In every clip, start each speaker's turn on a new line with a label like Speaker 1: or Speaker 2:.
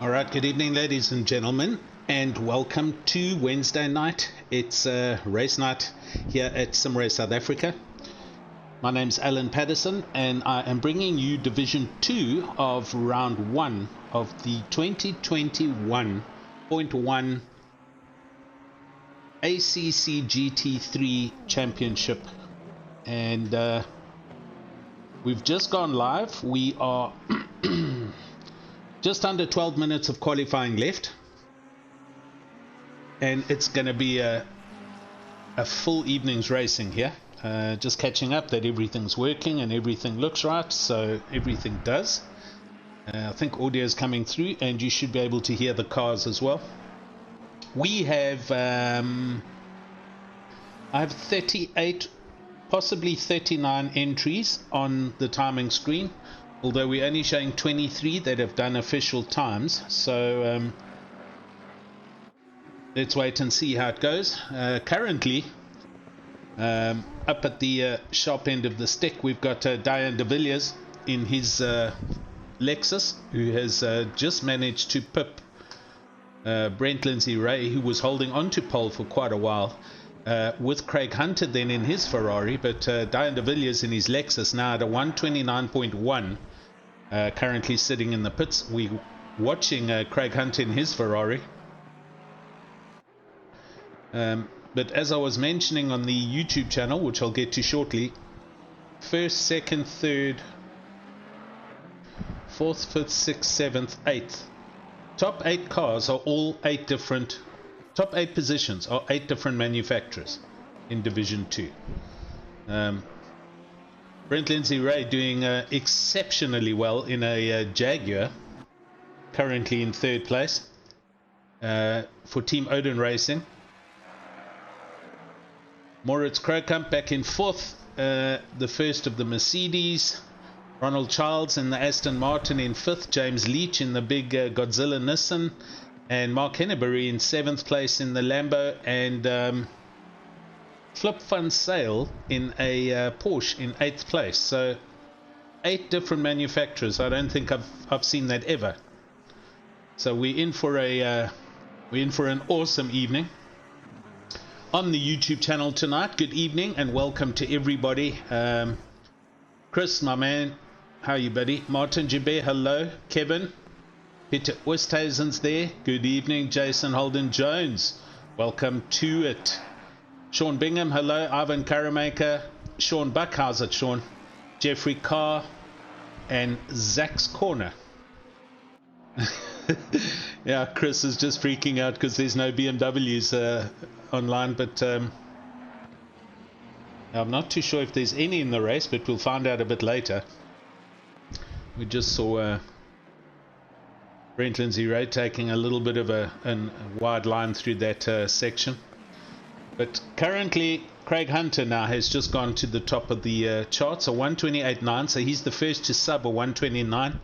Speaker 1: All right, good evening, ladies and gentlemen, and welcome to Wednesday night. It's race night here at SimRace South Africa. My name's Alan Patterson, and I am bringing you Division 2 of Round 1 of the 2021.1 ACC GT3 Championship. And we've just gone live. We are just under 12 minutes of qualifying left, and it's going to be a full evening's racing here. Just catching up that everything's working and everything looks right, so everything does. I think audio is coming through, and you should be able to hear the cars as well. We have I have 38, possibly 39 entries on the timing screen, although we're only showing 23 that have done official times. So let's wait and see how it goes. Currently, up at the sharp end of the stick, we've got Diane de Villiers in his Lexus, who has just managed to pip Brent Lindsay Ray, who was holding on to pole for quite a while, with Craig Hunter then in his Ferrari, but Diane de Villiers in his Lexus now at a 129.1, currently sitting in the pits. We're watching Craig Hunter in his Ferrari. But as I was mentioning on the YouTube channel, which I'll get to shortly, first, second, third, fourth, fifth, sixth, seventh, eighth. Top 8 cars are all 8 different, top 8 positions are 8 different manufacturers in Division 2. Brent Lindsay Ray doing exceptionally well in a Jaguar, currently in 3rd place for Team Odin Racing. Moritz Krokamp back in 4th, the first of the Mercedes. Ronald Childs in the Aston Martin in 5th. James Leach in the big Godzilla Nissan. And Mark Henneberry in 7th place in the Lambo. And Flip Van Sale in a Porsche in 8th place. So 8 different manufacturers. I don't think I've seen that ever. So we're in for an awesome evening on the YouTube channel tonight. Good evening and welcome to everybody. Chris, my man, how are you, buddy? Martin Jibbe, hello. Kevin, Peter Westhuizen's there. Good evening. Jason Holden Jones, welcome to it. Sean Bingham, hello. Ivan Karamaker, Sean Buck, how's it, Sean? Jeffrey Carr, and Zach's Corner. Yeah, Chris is just freaking out because there's no BMWs online, but I'm not too sure if there's any in the race, but we'll find out a bit later. We just saw Brent Lindsay Ray taking a little bit of a wide line through that section. But currently, Craig Hunter now has just gone to the top of the charts, a 128.9, so he's the first to sub a 129.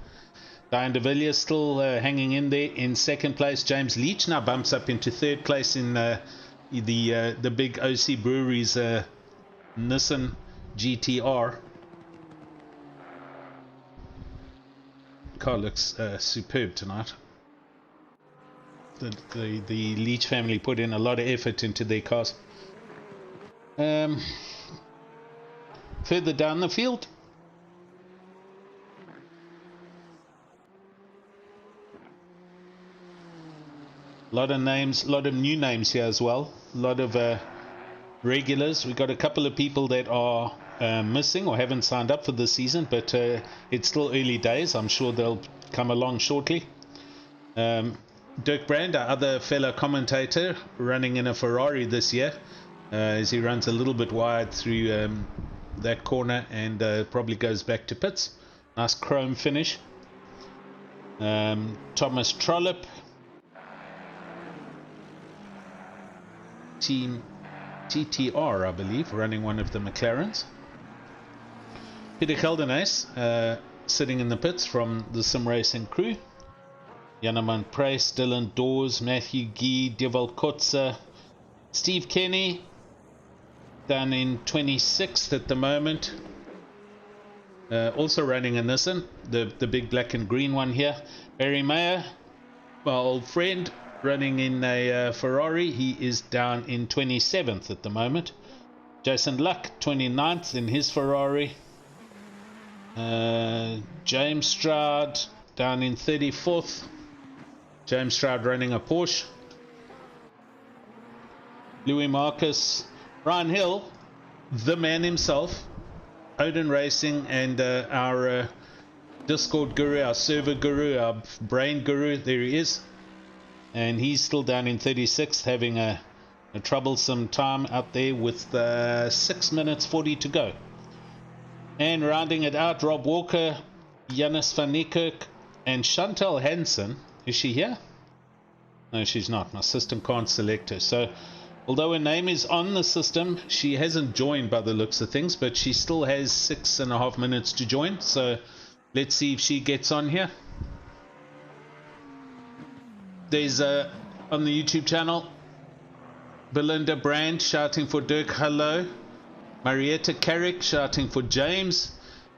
Speaker 1: Diane de Villiers still hanging in there in 2nd place. James Leach now bumps up into 3rd place in the big OC Breweries Nissan GTR. Car looks superb tonight. The Leach family put in a lot of effort into their cars. Further down the field, a lot of names, a lot of new names here as well. A lot of regulars. We've got a couple of people that are missing or haven't signed up for this season, but it's still early days. I'm sure they'll come along shortly. Dirk Brand, our other fellow commentator, running in a Ferrari this year, as he runs a little bit wide through that corner and probably goes back to pits. Nice chrome finish. Thomas Trollope, Team TTR, I believe, running one of the McLarens. Peter Keldenaes sitting in the pits from the Sim Racing crew. Janaman Price, Dylan Dawes, Matthew Gee, Deval Kotze, Steve Kenny down in 26th at the moment. Also running a Nissan, the big black and green one here. Barry Mayer my old friend, running in a Ferrari. He is down in 27th at the moment. Jason Luck, 29th in his Ferrari. James Stroud down in 34th. James Stroud running a Porsche. Louis Marcus, Ryan Hill, the man himself, Odin Racing, and our Discord guru, our server guru, our brain guru, there he is. And he's still down in 36th, having a troublesome time out there with 6 minutes 40 to go. And rounding it out, Rob Walker, Janus van Niekerk, and Chantal Hansen. Is she here? No, she's not. My system can't select her. So, although her name is on the system, she hasn't joined by the looks of things, but she still has 6.5 minutes to join. So, let's see if she gets on here. There's on the YouTube channel, Belinda Brand shouting for Dirk hello. Marietta Carrick shouting for James.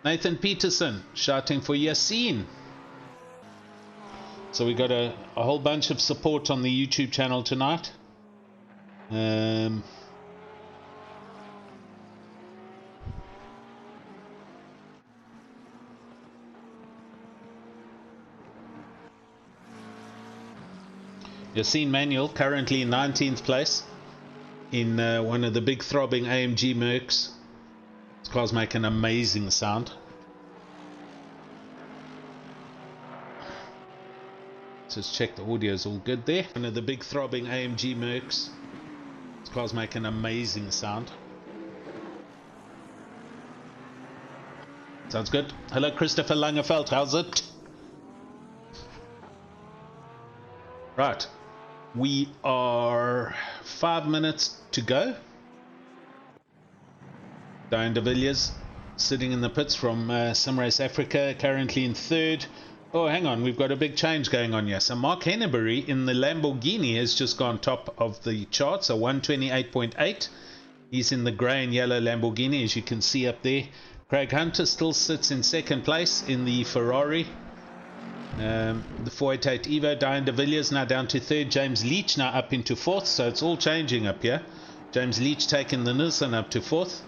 Speaker 1: Nathan Peterson shouting for Yassine. So we got a whole bunch of support on the YouTube channel tonight. Yassine Manuel currently in 19th place in one of the big throbbing AMG Mercs. This car's making an amazing sound. Just check the audio is all good there. One of the big throbbing AMG Mercs. This car's making an amazing sound. Sounds good. Hello Christopher Langeveld, how's it? Right. We are 5 minutes to go. Diane de Villiers sitting in the pits from Simrace Africa, currently in 3rd. Oh, hang on, we've got a big change going on here. So Mark Henneberry in the Lamborghini has just gone top of the charts, so 128.8. He's in the grey and yellow Lamborghini, as you can see up there. Craig Hunter still sits in 2nd place in the Ferrari. The 488 Evo. Diane de Villiers now down to 3rd. James Leach now up into 4th, so it's all changing up here. James Leach taking the Nissan up to 4th.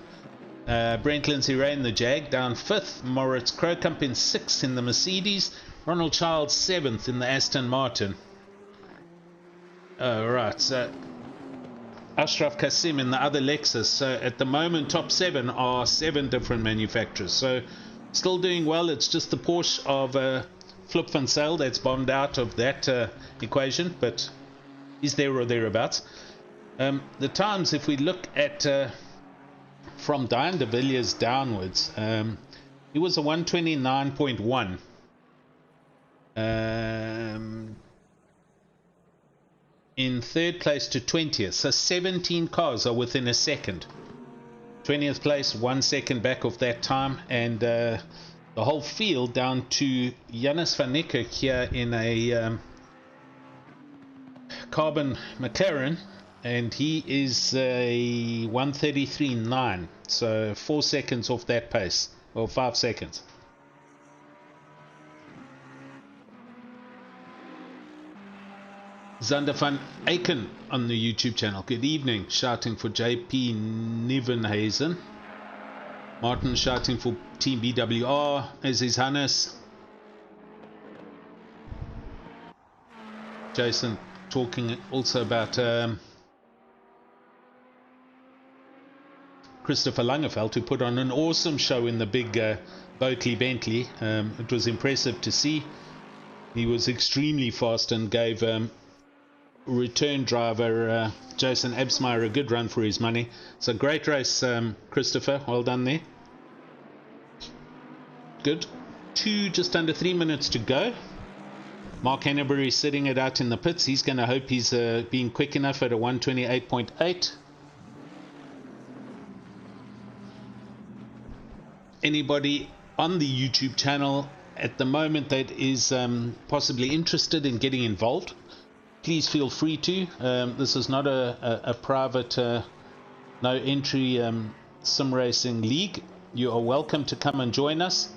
Speaker 1: Brent Lindsay Ray in the Jag down 5th. Moritz Krokamp in 6th in the Mercedes. Ronald Childs 7th in the Aston Martin. Right, so Ashraf Kasim in the other Lexus. So at the moment top 7 are 7 different manufacturers, so still doing well. It's just the Porsche of Flip van Zyl that's bombed out of that equation, but he's there or thereabouts. The times, if we look at from Diane de Villiers downwards, he was a 129.1. In 3rd place to 20th, so 17 cars are within a second. 20th place, 1 second back of that time, and the whole field down to Janus van Niekerk here in a carbon McLaren, and he is a 133.9, so 4 seconds off that pace, or 5 seconds. Zander van Aken on the YouTube channel. Good evening, shouting for JP Nivenhuizen. Martin shouting for Team BWR, as is Hannes. Jason talking also about Christopher Langeveld, who put on an awesome show in the big Boatley Bentley. It was impressive to see. He was extremely fast and gave return driver Jason Absmeyer a good run for his money. So great race, Christopher, well done there. Good. Just under 3 minutes to go. Mark Henneberry sitting it out in the pits. He's going to hope he's being quick enough at a 128.8. Anybody on the YouTube channel at the moment that is possibly interested in getting involved, please feel free to. This is not a private, no entry sim racing league. You are welcome to come and join us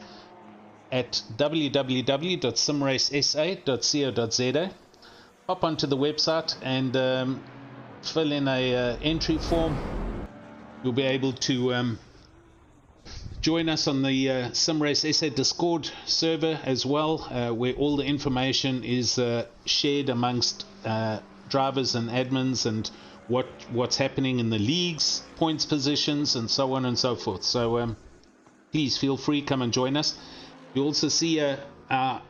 Speaker 1: at www.simracesa.co.za. hop onto the website and fill in a entry form. You'll be able to join us on the SimRace SA Discord server as well, where all the information is shared amongst drivers and admins, and what's happening in the leagues, points positions, and so on and so forth. So please feel free, come and join us. You also see our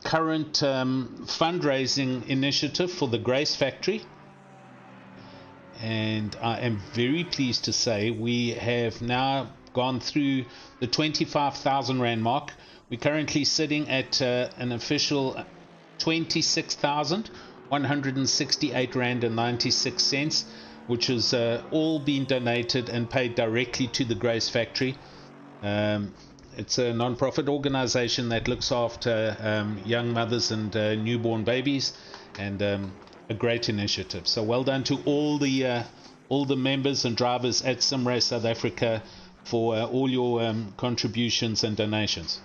Speaker 1: current fundraising initiative for the Grace Factory, and I am very pleased to say we have now gone through the 25,000 Rand mark. We're currently sitting at an official 26,168 Rand and 96 cents, which has all been donated and paid directly to the Grace Factory. It's a non-profit organization that looks after young mothers and newborn babies, and a great initiative. So well done to all the members and drivers at SimRace South Africa for all your contributions and donations.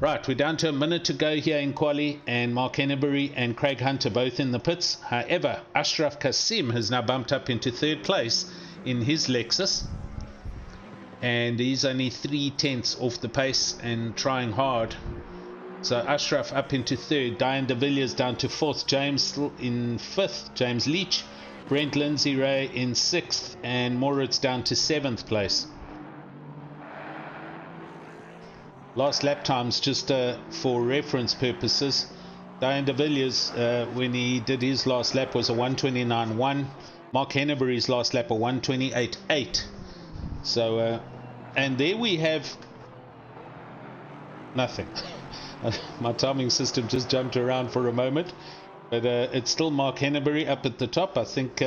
Speaker 1: Right, we're down to a minute to go here in quali, and Mark Henneberry and Craig Hunter both in the pits. However, Ashraf Kasim has now bumped up into third place in his Lexus, and he's only 3/10 off the pace and trying hard. So Ashraf up into third, Diane de Villiers down to fourth, James still in fifth, James Leach, Brent Lindsay Ray in sixth, and Moritz down to seventh place. Last lap times, just for reference purposes, Diane de Villiers, when he did his last lap, was a 1:29.1. Mark Henneberry's last lap a 1:28.8. So and there we have nothing. My timing system just jumped around for a moment, but it's still Mark Henneberry up at the top. I think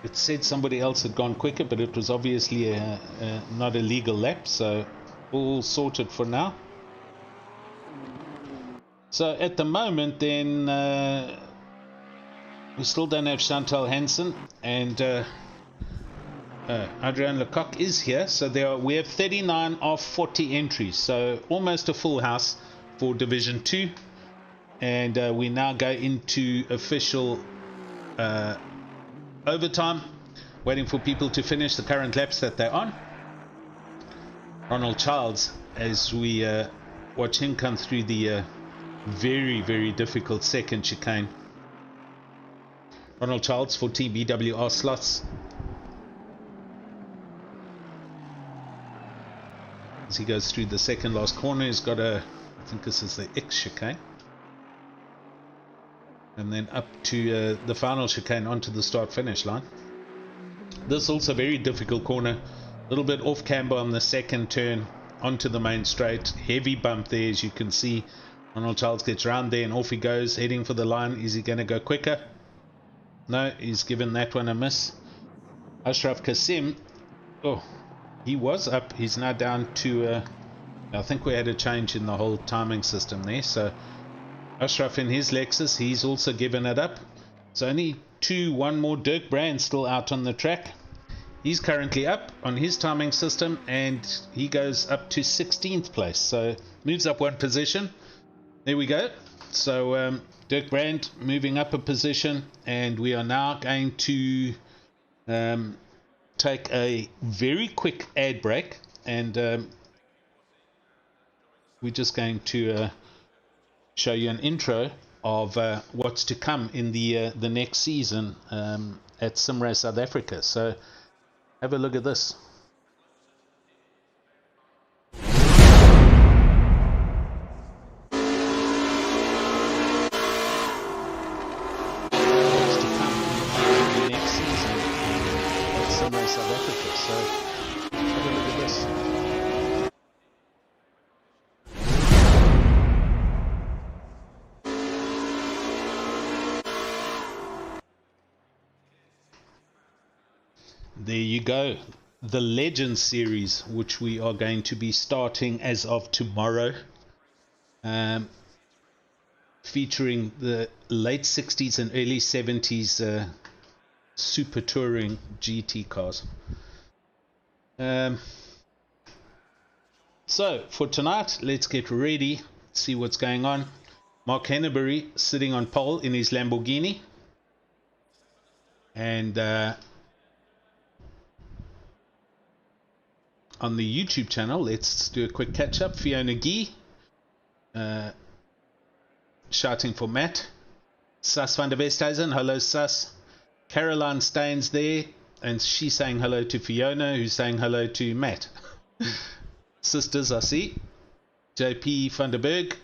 Speaker 1: it said somebody else had gone quicker, but it was obviously not a legal lap, so all sorted for now. So at the moment then we still don't have Chantal Hansen, and Adrian Lecoq is here, so we have 39 of 40 entries, so almost a full house for Division 2, and we now go into official overtime, waiting for people to finish the current laps that they're on. Ronald Childs, as we watch him come through the very, very difficult second chicane. Ronald Childs for TBWR slots. As he goes through the second last corner, he's got I think this is the X chicane, and then up to the final chicane onto the start finish line. This is also a very difficult corner, a little bit off camber on the second turn onto the main straight, heavy bump there, as you can see. Ronald Childs gets round there and off he goes, heading for the line. Is he going to go quicker? No, he's given that one a miss. Ashraf Kasim, oh, he was up, he's now down to I think we had a change in the whole timing system there. So Ashraf in his Lexus, he's also given it up. So only one more. Dirk Brand still out on the track. He's currently up on his timing system, and he goes up to 16th place, so moves up one position. There we go. So Dirk Brand moving up a position, and we are now going to take a very quick ad break, and we're just going to show you an intro of what's to come in the next season at SimRace South Africa. So have a look at this. South Africa. So have a look at this. There you go. The Legends series, which we are going to be starting as of tomorrow, featuring the late 60s and early 70s super touring GT cars. So for tonight, let's get ready see what's going on. Mark Henneberry sitting on pole in his Lamborghini. And on the YouTube channel, let's do a quick catch up. Fiona Gee shouting for Matt. Sas van der Westhuizen, hello Sas. Caroline Staines there, and she's saying hello to Fiona, who's saying hello to Matt. Sisters, I see. JP van der Berg,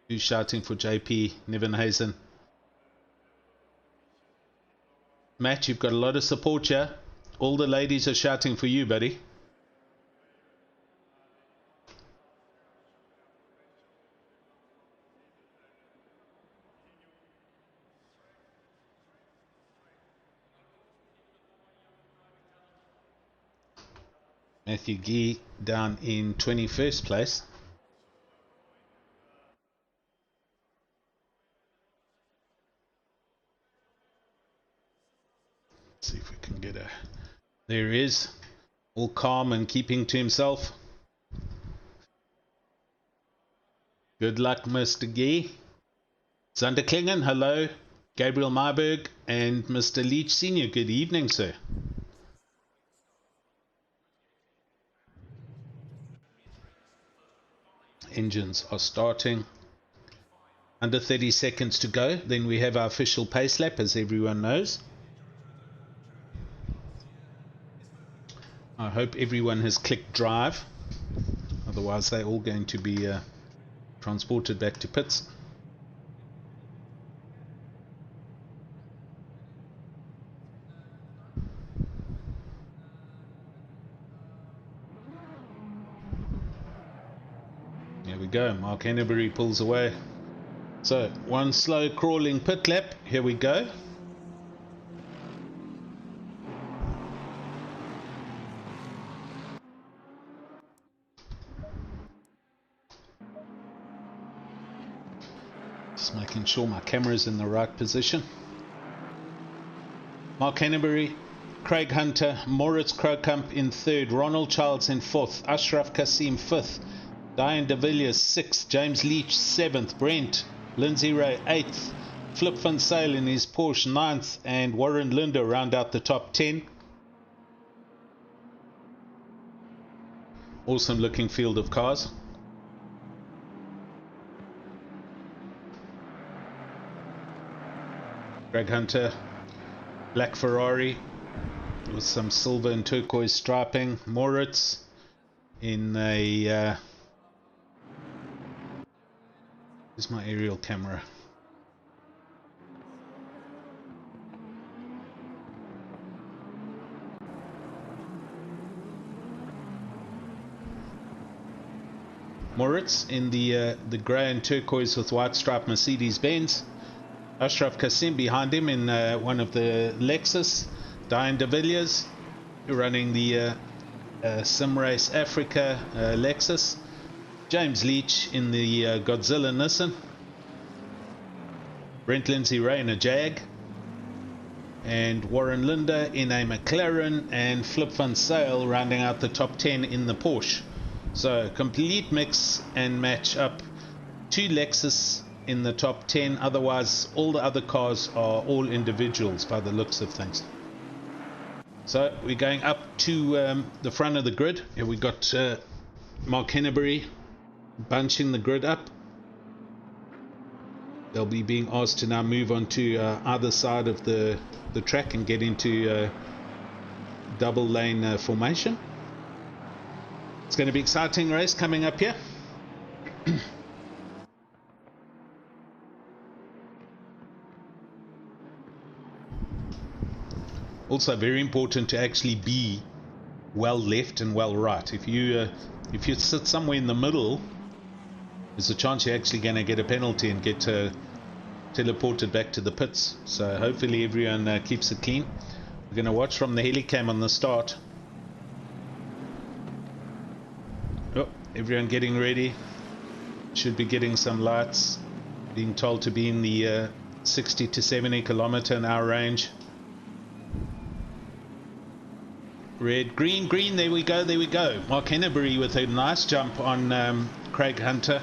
Speaker 1: who's shouting for JP Nivenhuizen. Matt, you've got a lot of support here. All the ladies are shouting for you, buddy. Matthew Gee down in 21st place. Let's see if we can get a... There he is, all calm and keeping to himself. Good luck, Mr. Gee. Zander Klingen, hello. Gabriel Marburg and Mr. Leach Sr., good evening, sir. Engines are starting. Under 30 seconds to go. Then we have our official pace lap, as everyone knows. I hope everyone has clicked drive. Otherwise, they're all going to be transported back to pits. Go. Mark Henneberry pulls away. So one slow crawling pit lap. Here we go. Just making sure my camera is in the right position. Mark Henneberry, Craig Hunter, Moritz Krokamp in third, Ronald Childs in fourth, Ashraf Kasim fifth, Diane de Villiers 6th, James Leach 7th, Brent Lindsay Ray 8th, Flip van Sale in his Porsche 9th, and Warren Linder round out the top 10. Awesome looking field of cars. Greg Hunter, black Ferrari with some silver and turquoise striping. Moritz in a here's my aerial camera. Moritz in the grey and turquoise with white stripe Mercedes-Benz. Ashraf Kasim behind him in one of the Lexus. Diane de Villiers running the Simrace Africa Lexus. James Leach in the Godzilla Nissan. Brent Lindsay Ray in a Jag. And Warren Linder in a McLaren, and Flip van Sale rounding out the top 10 in the Porsche. So complete mix and match up. 2 Lexus in the top 10. Otherwise all the other cars are all individuals by the looks of things. So we're going up to the front of the grid. Here we got Mark Henneberry bunching the grid up. They'll be being asked to now move on to either side of the track and get into double lane formation. It's going to be an exciting race coming up here. Also very important to actually be well left and well right. If you sit somewhere in the middle, there's a chance you're actually going to get a penalty and get teleported back to the pits. So hopefully everyone keeps it clean. We're going to watch from the helicam on the start. Oh, everyone getting ready. Should be getting some lights. Being told to be in the 60 to 70 kilometer an hour range. Red, green, green, there we go, there we go. Mark Henneberry with a nice jump on Craig Hunter.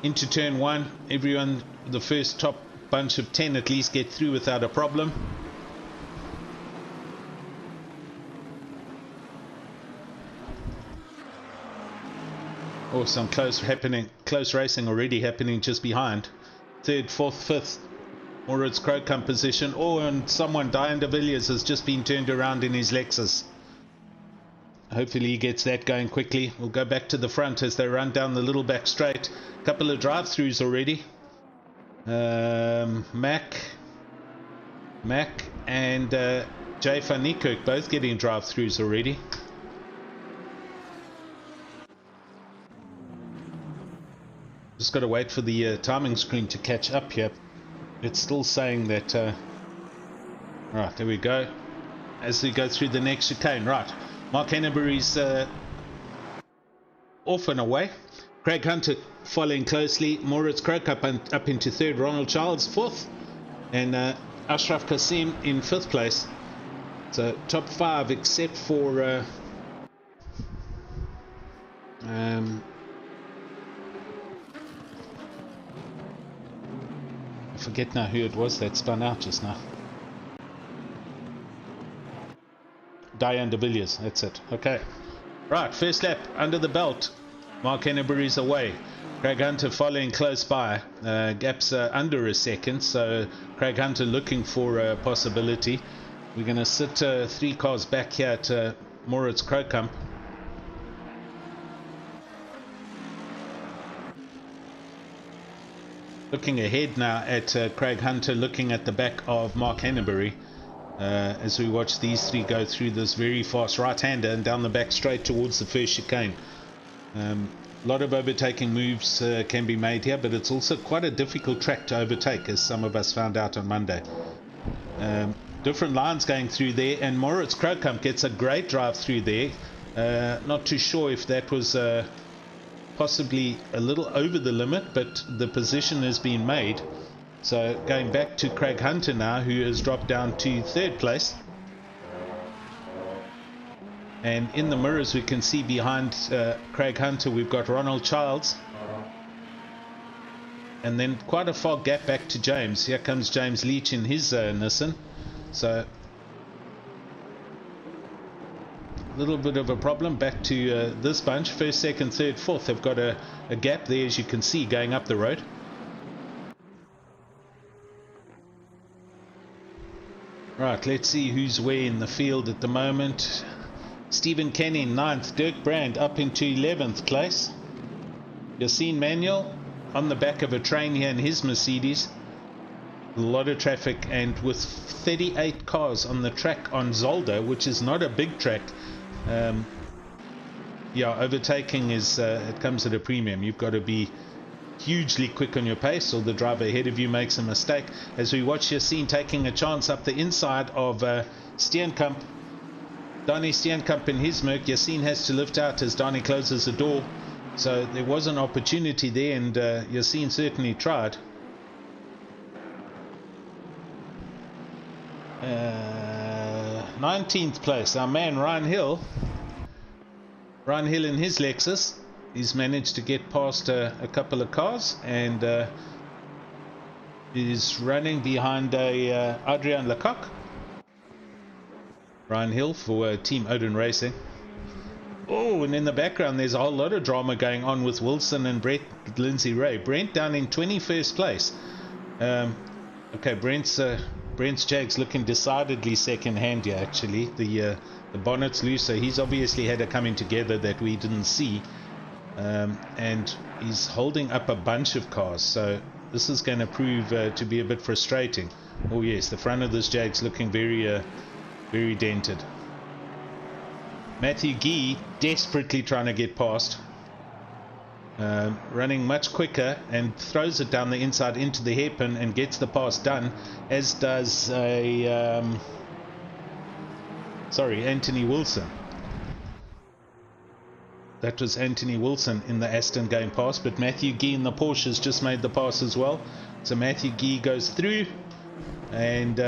Speaker 1: into turn 1. Everyone, the first top bunch of 10 at least, get through without a problem. Oh, some close racing already happening just behind. 3rd, 4th, 5th. Moritz Krokant position. Oh, and someone, Diane de Villiers, has just been turned around in his Lexus. Hopefully he gets that going quickly. We'll go back to the front as they run down the little back straight. Couple of drive-throughs already. Mac and Jay van Niekerk both getting drive-throughs already. Just got to wait for the timing screen to catch up here. It's still saying that... right, there we go. As we go through the next chicane. Right, Mark Henneberry's off and away. Craig Hunter following closely. Moritz Krokant up into 3rd. Ronald Charles 4th. And Ashraf Kasim in 5th place. So top 5 except for... I forget now who it was that spun out just now. Diane de Villiers, that's it. Okay. Right, first lap under the belt. Mark Henneberry's away. Craig Hunter following close by. Gaps under a second, so Craig Hunter looking for a possibility. We're going to sit 3 cars back here at Moritz Krokant. Looking ahead now at Craig Hunter, looking at the back of Mark Henneberry as we watch these 3 go through this very fast right-hander and down the back straight towards the first chicane. A lot of overtaking moves can be made here, but it's also quite a difficult track to overtake, as some of us found out on Monday. Different lines going through there, and Moritz Krokant gets a great drive through there. Not too sure if that was... possibly a little over the limit, but the position has been made. So going back to Craig Hunter now, who has dropped down to 3rd place. And in the mirrors we can see behind Craig Hunter we've got Ronald Childs. And then quite a far gap back to James. Here comes James Leach in his Nissan. So a little bit of a problem back to this bunch. 1st, 2nd, 3rd, 4th have got a gap there, as you can see, going up the road. Right, let's see who's where in the field at the moment. Stephen Kenny 9th, Dirk Brand up into 11th place. Yassine Manuel on the back of a train here in his Mercedes. A lot of traffic, and with 38 cars on the track on Zolder, which is not a big track. Yeah, overtaking is it comes at a premium. You've got to be hugely quick on your pace, or the driver ahead of you makes a mistake. As we watch Yassine taking a chance up the inside of Steenkamp. Donnie Steenkamp in his Merc. Yassine has to lift out as Donnie closes the door. So there was an opportunity there, and Yassine certainly tried. 19th place, our man Ryan Hill. Ryan Hill in his Lexus. He's managed to get past a couple of cars and is running behind Adrian Lecoq. Ryan Hill for Team Odin Racing. Oh, and in the background there's a whole lot of drama going on with Wilson and Brent Lindsay Ray. Brent down in 21st place. Okay, Brent's Jag's looking decidedly second hand here actually. The bonnet's loose, so he's obviously had a coming together that we didn't see. And he's holding up a bunch of cars, so this is going to prove to be a bit frustrating. Oh yes, the front of this Jag's looking very very dented. Matthew Gee desperately trying to get past. Running much quicker and throws it down the inside into the hairpin and gets the pass done, as does Anthony Wilson. That was Anthony Wilson in the Aston going past, but Matthew Gee in the Porsche has just made the pass as well. So Matthew Gee goes through, and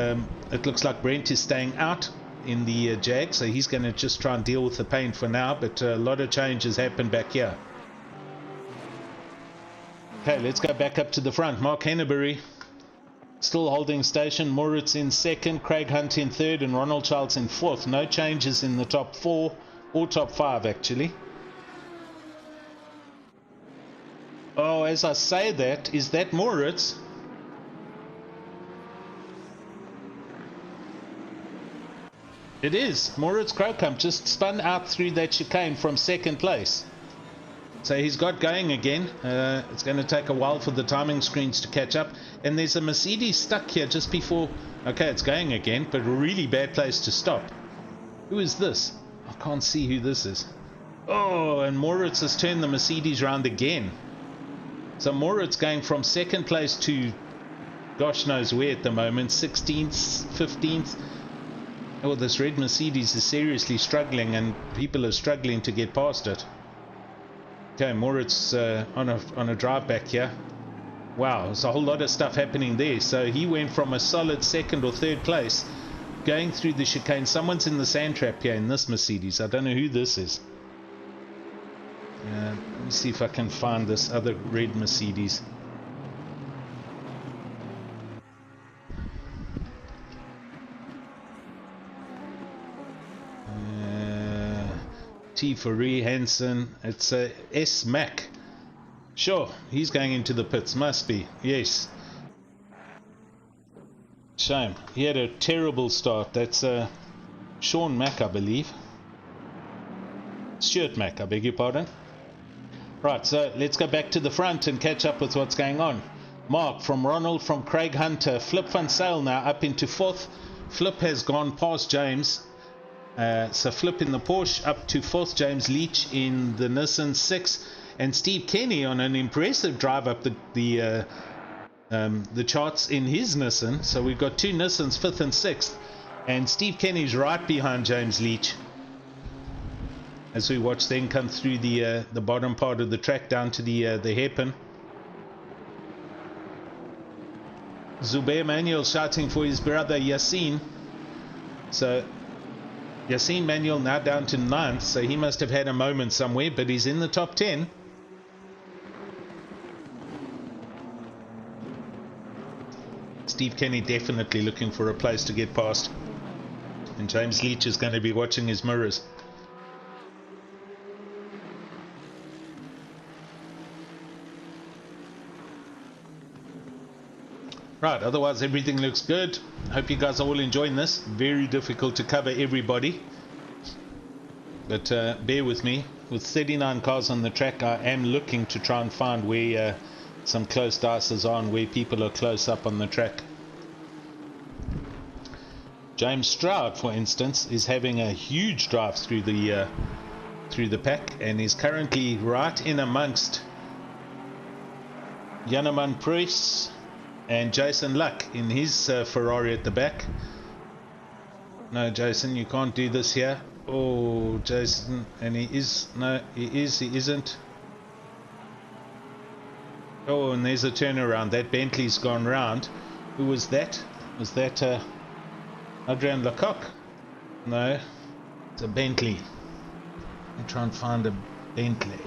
Speaker 1: it looks like Brent is staying out in the Jag, so he's going to just try and deal with the pain for now, but a lot of changes happened back here. Okay, let's go back up to the front. Mark Henneberry still holding station. Moritz in second, Craig Hunt in third, and Ronald Charles in fourth. No changes in the top four, or top five actually. Oh, as I say that, is that Moritz? It is. Moritz Krokam just spun out through that chicane from second place. So he's got going again. It's going to take a while for the timing screens to catch up. And there's a Mercedes stuck here just before... Okay, it's going again, but a really bad place to stop. Who is this? I can't see who this is. Oh, and Moritz has turned the Mercedes round again. So Moritz going from second place to gosh knows where at the moment, 16th, 15th. Oh, this red Mercedes is seriously struggling, and people are struggling to get past it. Okay, Moritz on a drive back here. Wow, there's a whole lot of stuff happening there. So he went from a solid second or third place going through the chicane. Someone's in the sand trap here in this Mercedes. I don't know who this is. Let me see if I can find this other red Mercedes. T for Ree Hansen. It's a S Mac. Sure, he's going into the pits. Must be. Yes. Shame. He had a terrible start. That's Sean Mack, I believe. Stuart Mack, I beg your pardon. Right, so let's go back to the front and catch up with what's going on. Mark from Ronald, from Craig Hunter. Flip Van Sale now up into fourth. Flip has gone past James. So Flip in the Porsche up to fourth, James Leach in the Nissan 6, and Steve Kenny on an impressive drive up the charts in his Nissan. So we've got two Nissans, fifth and sixth, and Steve Kenny's right behind James Leach as we watch them come through the bottom part of the track down to the hairpin. Zubair Manuel shouting for his brother Yassine. So Yassine Manuel now down to 9th, so he must have had a moment somewhere, but he's in the top 10. Steve Kenny definitely looking for a place to get past. And James Leach is going to be watching his mirrors. Right, otherwise everything looks good. Hope you guys are all enjoying this. Very difficult to cover everybody, but bear with me. With 39 cars on the track, I am looking to try and find where some close dices are and where people are close up on the track. James Stroud, for instance, is having a huge drive through the pack, and is currently right in amongst Janeman Price and Jason Luck in his Ferrari at the back. No, Jason, you can't do this here. Oh, Jason, and he isn't. Oh, and there's a turnaround. That Bentley's gone round. Who was that? Was that Adrian Lecoq? No, it's a Bentley. Let me try and find a Bentley.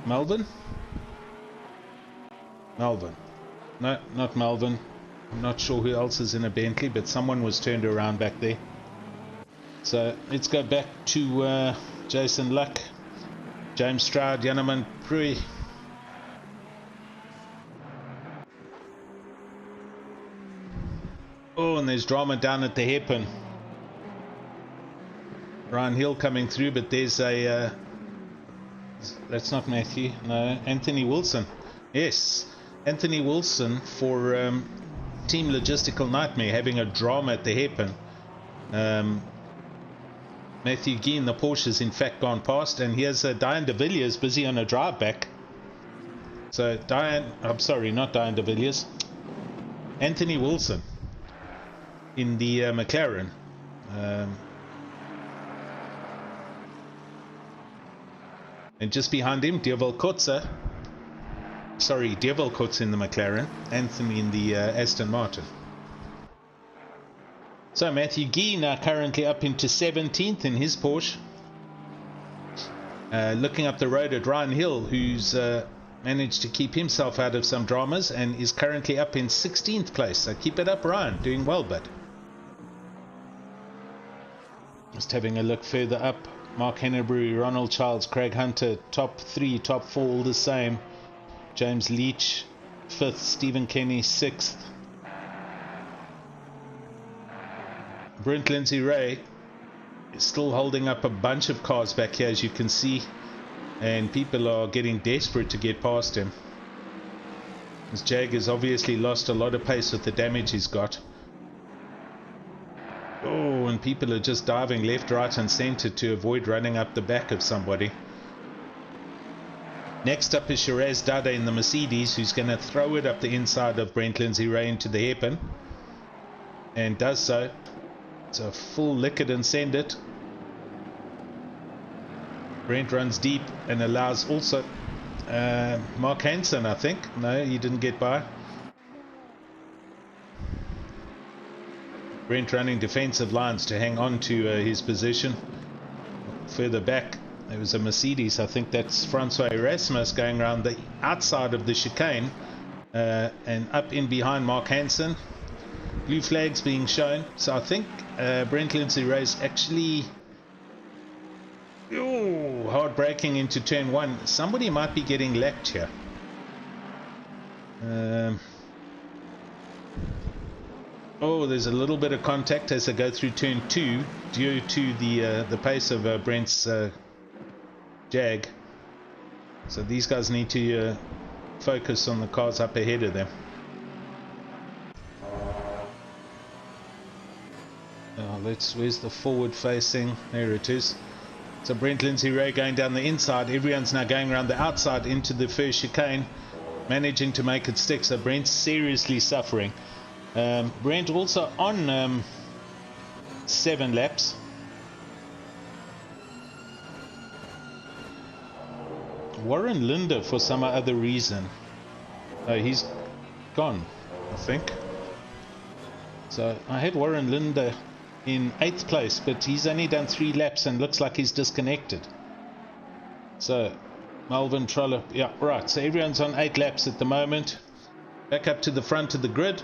Speaker 1: Melvin? Melvin. No, not Melvin. I'm not sure who else is in a Bentley, but someone was turned around back there. So let's go back to Jason Luck, James Stroud, Janeman Prue. Oh, and there's drama down at the hairpin. Ryan Hill coming through, but there's a... that's not Matthew. No, Anthony Wilson. Yes, Anthony Wilson for Team Logistical Nightmare having a drama at the hairpin. Matthew Gee in the Porsche has in fact gone past, and here's Diane de Villiers busy on a drive back. So I'm sorry, not Diane de Villiers, Anthony Wilson in the McLaren. And just behind him, Dievel Kotze. Sorry, Dievel Kotze in the McLaren. Anthony in the Aston Martin. So Matthew Gee now currently up into 17th in his Porsche. looking up the road at Ryan Hill, who's managed to keep himself out of some dramas and is currently up in 16th place. So keep it up, Ryan. Doing well, bud. Just having a look further up. Mark Hennebury, Ronald Childs, Craig Hunter, top 3, top 4, all the same. James Leach, 5th. Stephen Kenny, 6th. Brent Lindsay Ray is still holding up a bunch of cars back here, as you can see. And people are getting desperate to get past him. This Jag has obviously lost a lot of pace with the damage he's got. Oh, and people are just diving left, right and center to avoid running up the back of somebody. Next up is Shiraz Dada in the Mercedes, who's going to throw it up the inside of Brent Lindsay Ray into the hairpin. And does so. It's a full lick it and send it. Brent runs deep and allows also Mark Hansen, I think. No, he didn't get by. Brent running defensive lines to hang on to his position. Further back, there was a Mercedes. I think that's Francois Erasmus going around the outside of the chicane and up in behind Mark Hansen. Blue flags being shown. So I think Brent Lindsay Ray's actually hard braking into turn 1. Somebody might be getting lapped here. Oh, there's a little bit of contact as they go through turn 2 due to the pace of Brent's Jag. So these guys need to focus on the cars up ahead of them. Where's the forward facing? There it is. So Brent Lindsay Ray going down the inside. Everyone's now going around the outside into the first chicane, managing to make it stick. So Brent's seriously suffering. Brent also on 7 laps. Warren Linder, for some other reason, he's gone, I think. So I had Warren Linder in 8th place, but he's only done 3 laps and looks like he's disconnected. So Melvin Trollop, yeah, right, so everyone's on 8 laps at the moment. Back up to the front of the grid.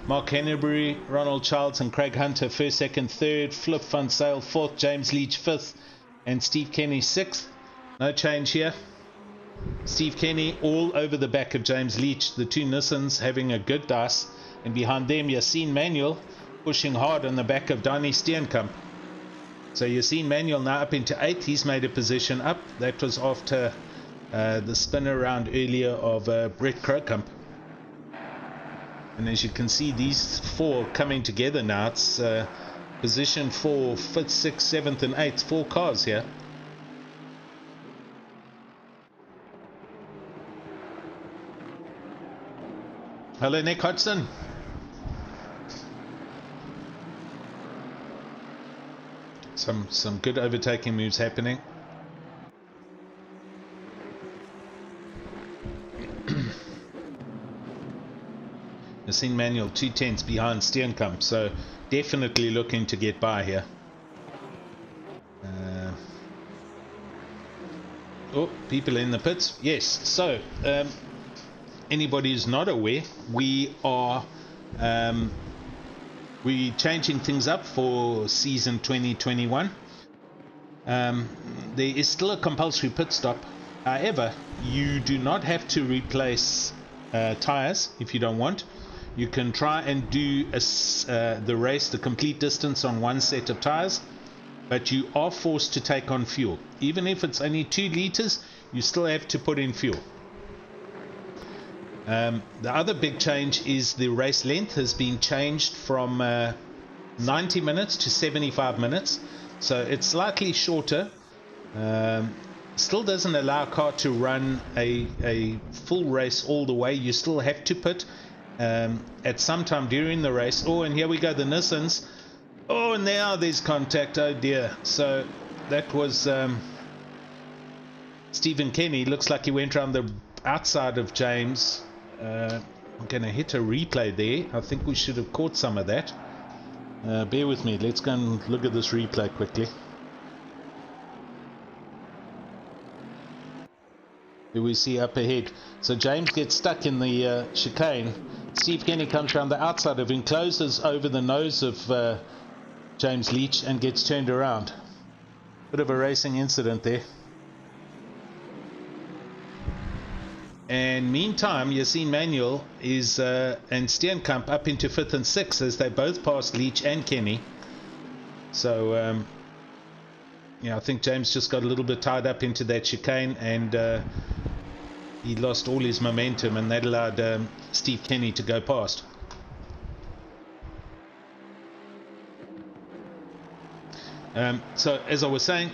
Speaker 1: Mark Hennebury, Ronald Childs and Craig Hunter 1st, 2nd, 3rd. Flip Van Sale 4th, James Leach 5th and Steve Kenny 6th. No change here. Steve Kenny all over the back of James Leach. The 2 Nissans having a good dice, and behind them Yassine Manuel pushing hard on the back of Donnie Steenkamp. So Yassine Manuel now up into 8th. He's made a position up. That was after the spin around earlier of Brett Krokamp. And as you can see, these 4 coming together now. It's position 4, 5th, 6th, 7th and 8th. 4 cars here. Hello, Nick Hodgson. Some good overtaking moves happening. Yassine Manuel 2/10 behind Steenkamp, so definitely looking to get by here. Oh, people in the pits. Yes, so anybody who's not aware, we are we're changing things up for season 2021. There is still a compulsory pit stop. However, you do not have to replace tires if you don't want. You can try and do the race, the complete distance on 1 set of tires, but you are forced to take on fuel. Even if it's only 2 liters, you still have to put in fuel. The other big change is the race length has been changed from 90 minutes to 75 minutes. So it's slightly shorter. Still doesn't allow a car to run a full race all the way. You still have to pit at some time during the race. Oh, and here we go, the Nissans. Oh, and now there's contact. Oh dear. So that was Stephen Kenny. Looks like he went around the outside of James. I'm going to hit a replay there. I think we should have caught some of that. Bear with me. Let's go and look at this replay quickly. who we see up ahead. So James gets stuck in the chicane. Steve Kenny comes around the outside of him, closes over the nose of James Leach and gets turned around. Bit of a racing incident there. And meantime, Yassine Manuel is and Steenkamp up into 5th and 6th as they both passed Leach and Kenny. So yeah, I think James just got a little bit tied up into that chicane, and he lost all his momentum, and that allowed Steve Kenny to go past. So as I was saying,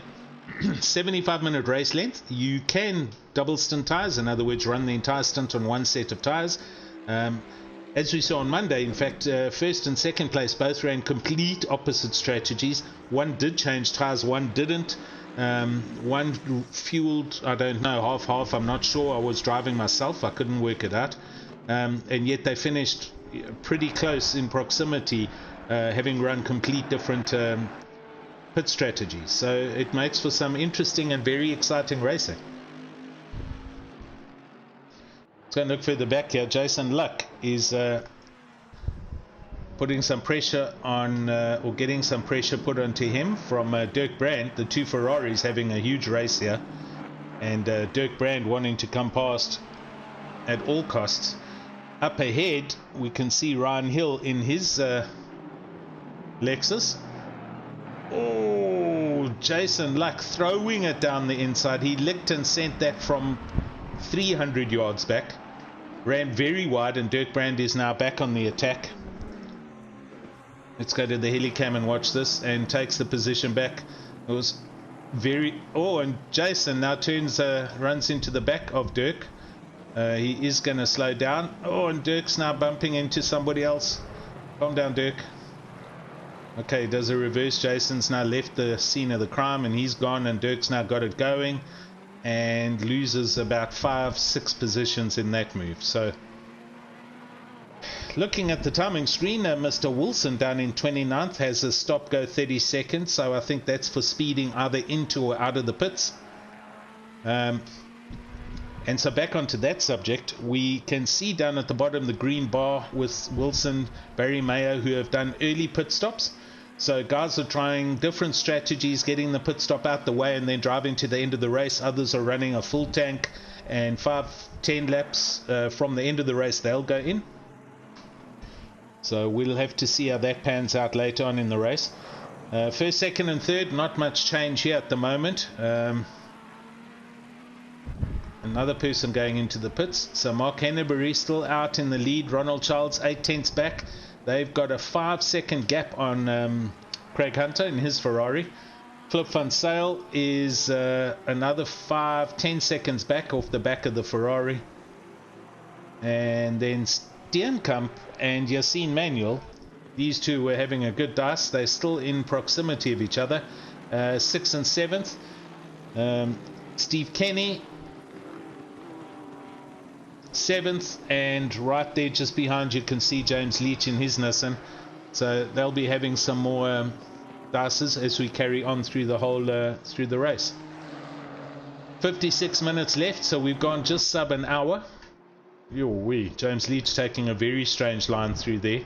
Speaker 1: 75-minute race length. You can double stint tires, in other words run the entire stint on one set of tires. As we saw on Monday, in fact, first and second place both ran complete opposite strategies. One did change tires, one didn't. One fueled, I don't know, half, I'm not sure. I was driving myself, I couldn't work it out. And yet they finished pretty close in proximity, having run complete different pit strategies. So it makes for some interesting and very exciting racing. Let's go and look further back here. Jason Luck is putting some pressure on, or getting some pressure put onto him from Dirk Brand. The two Ferraris having a huge race here, and Dirk Brand wanting to come past at all costs. Up ahead we can see Ryan Hill in his Lexus. Oh, Jason Luck throwing it down the inside. He licked and sent that from 300 yards back. Ran very wide, and Dirk Brand is now back on the attack. Let's go to the helicam and watch this, and takes the position back. It was very... Oh, and Jason now turns, runs into the back of Dirk. He is going to slow down. Oh, and Dirk's now bumping into somebody else. Calm down, Dirk. Okay, does a reverse. Jason's now left the scene of the crime, and he's gone, and Dirk's now got it going, and loses about 5-6 positions in that move. So looking at the timing screen, Mr. Wilson down in 29th has a stop go 30 seconds, so I think that's for speeding either into or out of the pits. And so back onto that subject, we can see down at the bottom the green bar with Wilson, Barry Mayo, who have done early pit stops. So guys are trying different strategies, getting the pit stop out the way and then driving to the end of the race. Others are running a full tank, and 5-10 laps from the end of the race they'll go in. So we'll have to see how that pans out later on in the race. First, second and third, not much change here at the moment. Another person going into the pits. So Mark Henneberry still out in the lead. Ronald Childs 8/10 back. They've got a 5-second gap on Craig Hunter in his Ferrari. Flip Van Sale is another 5-10 seconds back off the back of the Ferrari. And then Steenkamp and Yassine Manuel, these two were having a good dice. They're still in proximity of each other. 6th and 7th. Steve Kenny 7th, and right there just behind you can see James Leach in his Nissan. So they'll be having some more dices as we carry on through the whole through the race. 56 minutes left, so we've gone just sub an hour. James Leach taking a very strange line through there.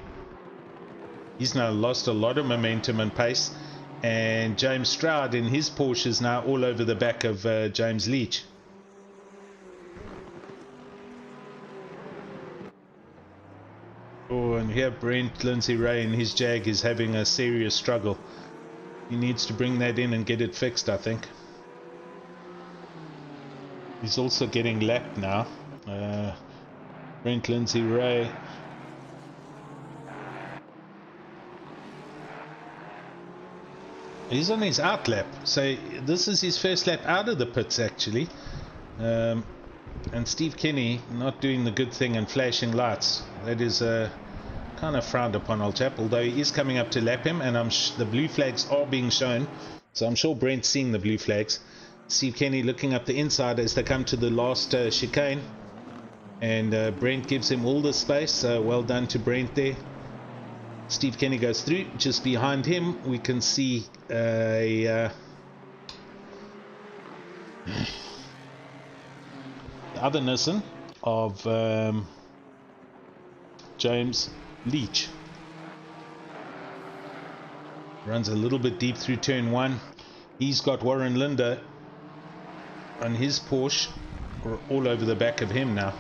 Speaker 1: He's now lost a lot of momentum and pace, and James Stroud in his Porsche is now all over the back of James Leach. Oh, and here Brent Lindsay Ray in his Jag is having a serious struggle. He needs to bring that in and get it fixed, I think. He's also getting lapped now. Brent Lindsay Ray. He's on his out lap, so this is his first lap out of the pits actually. And Steve Kenny not doing the good thing and flashing lights. That is kind of frowned upon, old chap, although he is coming up to lap him, and the blue flags are being shown, so I'm sure Brent's seeing the blue flags. Steve Kenny looking up the inside as they come to the last chicane, and Brent gives him all the space, so well done to Brent there. Steve Kenny goes through. Just behind him we can see the other Nissan of James Leach. Runs a little bit deep through turn 1. He's got Warren Linder on his Porsche all over the back of him now.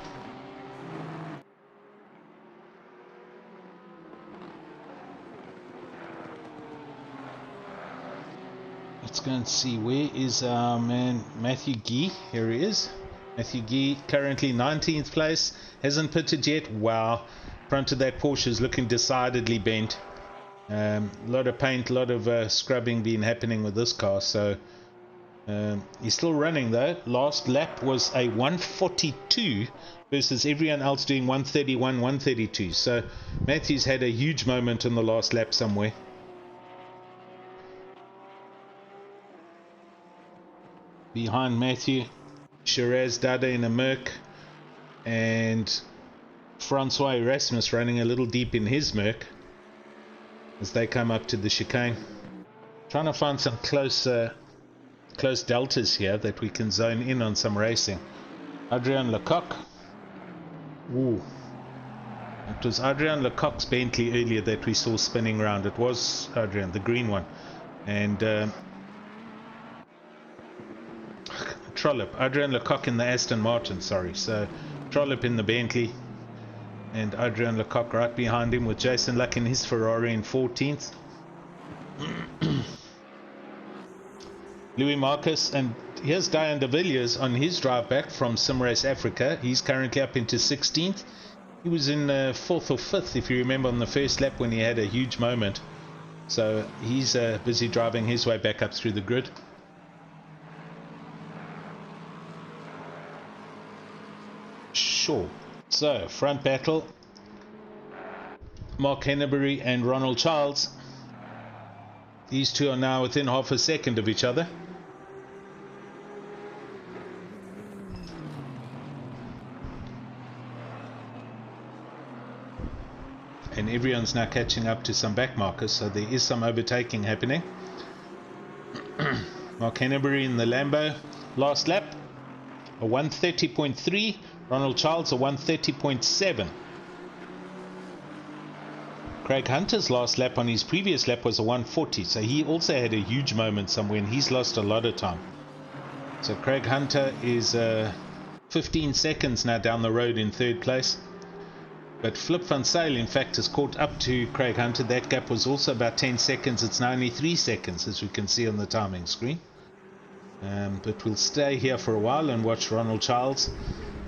Speaker 1: Let's go and see, where is our man Matthew Gee? Here he is. Matthew Gee, currently 19th place, hasn't pitted yet. Wow, front of that Porsche is looking decidedly bent. A lot of paint, a lot of scrubbing been happening with this car, so he's still running though. Last lap was a 142 versus everyone else doing 131, 132. So Matthew's had a huge moment in the last lap somewhere. Behind Matthew, Shiraz Dada in a Merc, and Francois Erasmus running a little deep in his Merc as they come up to the chicane. Trying to find some close deltas here that we can zone in on some racing. Adrian Lecoq. Ooh. It was Adrian Lecoq's Bentley earlier that we saw spinning around. It was Adrian, the green one. And Trollope. Adrian Lecoq in the Aston Martin, sorry. So Trollope in the Bentley. And Adrian Lecoq right behind him with Jason Luck in his Ferrari in 14th. Louis Marcus, and here's Diane de Villiers on his drive back from Simrace Africa. He's currently up into 16th. He was in 4th or 5th, if you remember, on the first lap when he had a huge moment. So he's busy driving his way back up through the grid. Sure. So, front battle, Mark Henneberry and Ronald Childs. These two are now within half a second of each other. And everyone's now catching up to some back markers, so there is some overtaking happening. Mark Henneberry in the Lambo, last lap, a 130.3. Ronald Childs a 130.7. Craig Hunter's last lap on his previous lap was a 140, so he also had a huge moment somewhere and he's lost a lot of time. So Craig Hunter is 15 seconds now down the road in 3rd place. But Flip van Zyl in fact has caught up to Craig Hunter. That gap was also about 10 seconds. It's now only 3 seconds as we can see on the timing screen. But we'll stay here for a while and watch Ronald Childs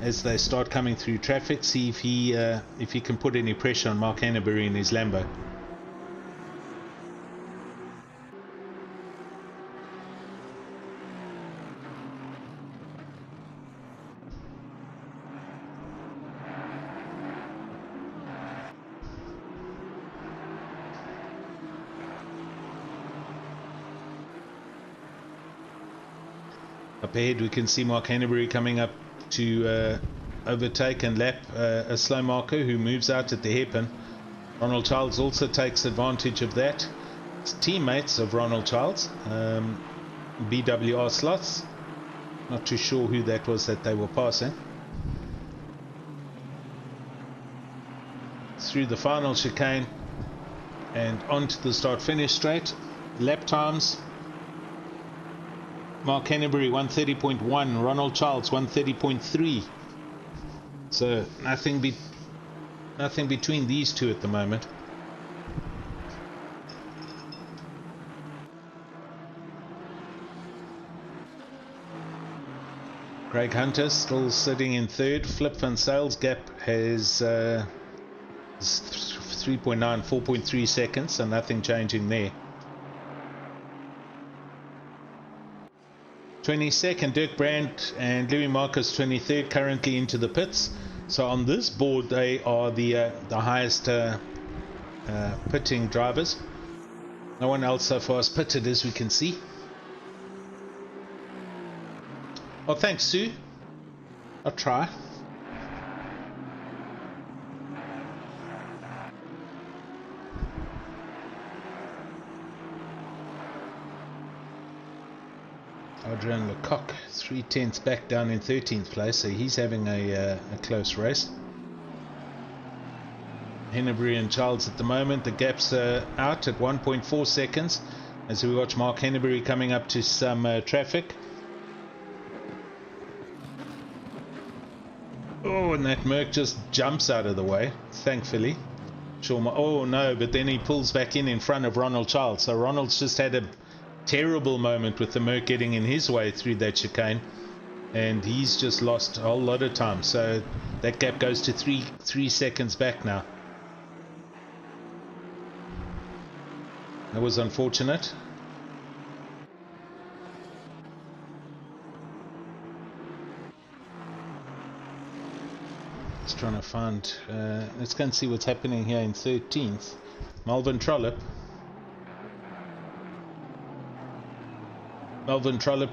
Speaker 1: as they start coming through traffic, see if he can put any pressure on Mark Henneberry in his Lambo. Up ahead we can see Mark Henneberry coming up to overtake and lap a slow marker who moves out at the hairpin. Ronald Childs also takes advantage of that. It's teammates of Ronald Childs, BWR slots. Not too sure who that was that they were passing. Through the final chicane and onto the start finish straight. Lap times: Mark Henneberry 130.1, Ronald Childs 130.3. So nothing between these two at the moment. Craig Hunter still sitting in 3rd. Flip van Zyl's gap has 3.9, 4.3 seconds, so nothing changing there. 22nd, Dirk Brandt and Louis Marcus 23rd, currently into the pits. So on this board, they are the highest pitting drivers. No one else so far has pitted, as we can see. Oh, thanks, Sue. I'll try. Adrian Lecoq, 3/10 back down in 13th place, so he's having a close race. Henneberry and Charles at the moment, the gap's out at 1.4 seconds as we watch Mark Henneberry coming up to some traffic. Oh, and that Merc just jumps out of the way, thankfully. Oh no, but then he pulls back in front of Ronald Charles. So Ronald's just had a terrible moment with the Merc getting in his way through that chicane, and he's just lost a whole lot of time. So that gap goes to three seconds back now. That was unfortunate. Just trying to find, let's go and see what's happening here in 13th. Melvin Trollope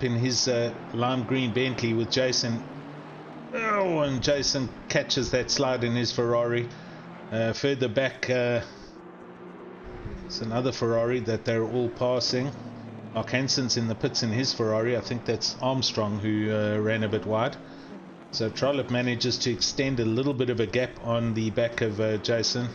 Speaker 1: in his lime green Bentley with Jason. Oh, and Jason catches that slide in his Ferrari. Further back, it's another Ferrari that they're all passing. Mark Hansen's in the pits in his Ferrari. I think that's Armstrong who ran a bit wide. So Trollope manages to extend a little bit of a gap on the back of Jason.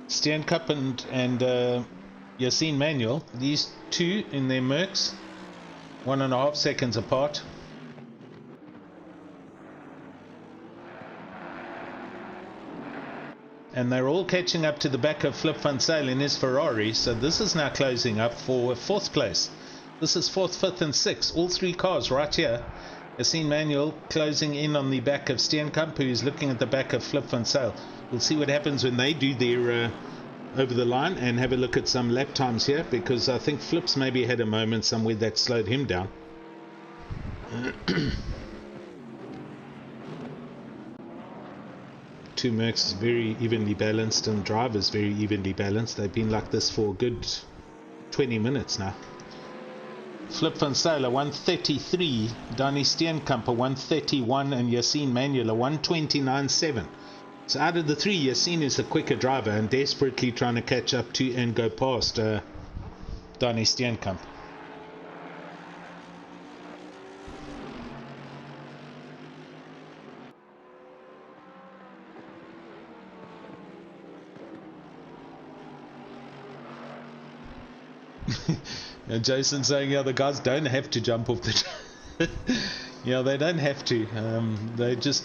Speaker 1: Steenkamp and Yassine Manuel, these two in their Mercs, 1.5 seconds apart. And they're all catching up to the back of Flip van Zyl in his Ferrari, so this is now closing up for 4th place. This is 4th, 5th and 6th, all three cars right here. Yassine Manuel closing in on the back of Steenkamp, who is looking at the back of Flip van Zyl. We'll see what happens when they do their over the line and have a look at some lap times here, because I think Flip's maybe had a moment somewhere that slowed him down. Two Mercs is very evenly balanced and drivers very evenly balanced. They've been like this for a good 20 minutes now. Flip van Zyl 133, Donnie Steenkamp 131 and Yassine Manuel 129.7. So out of the three, Yassine is the quicker driver and desperately trying to catch up to and go past Donnie Steenkamp. And Jason saying, yeah, the guys don't have to jump off the yeah, they don't have to. They just,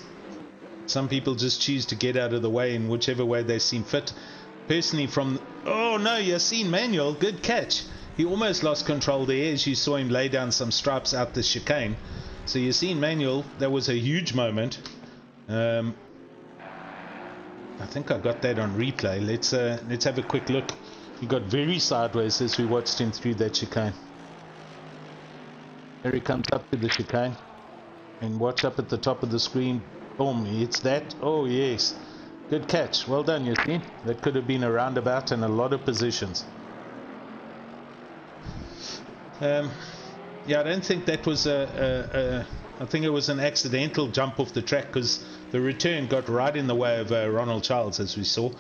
Speaker 1: some people just choose to get out of the way in whichever way they seem fit. Personally, oh no, Yassine Manuel, good catch. He almost lost control there as you saw him lay down some stripes out the chicane. So Yassine Manuel, that was a huge moment. I think I got that on replay. Let's have a quick look. He got very sideways as we watched him through that chicane. There he comes up to the chicane. And watch up at the top of the screen. Boom, he hits that. Oh, yes. Good catch. Well done, Yassine. That could have been a roundabout in a lot of positions. Yeah, I don't think that was I think it was an accidental jump off the track, because the return got right in the way of Ronald Charles, as we saw.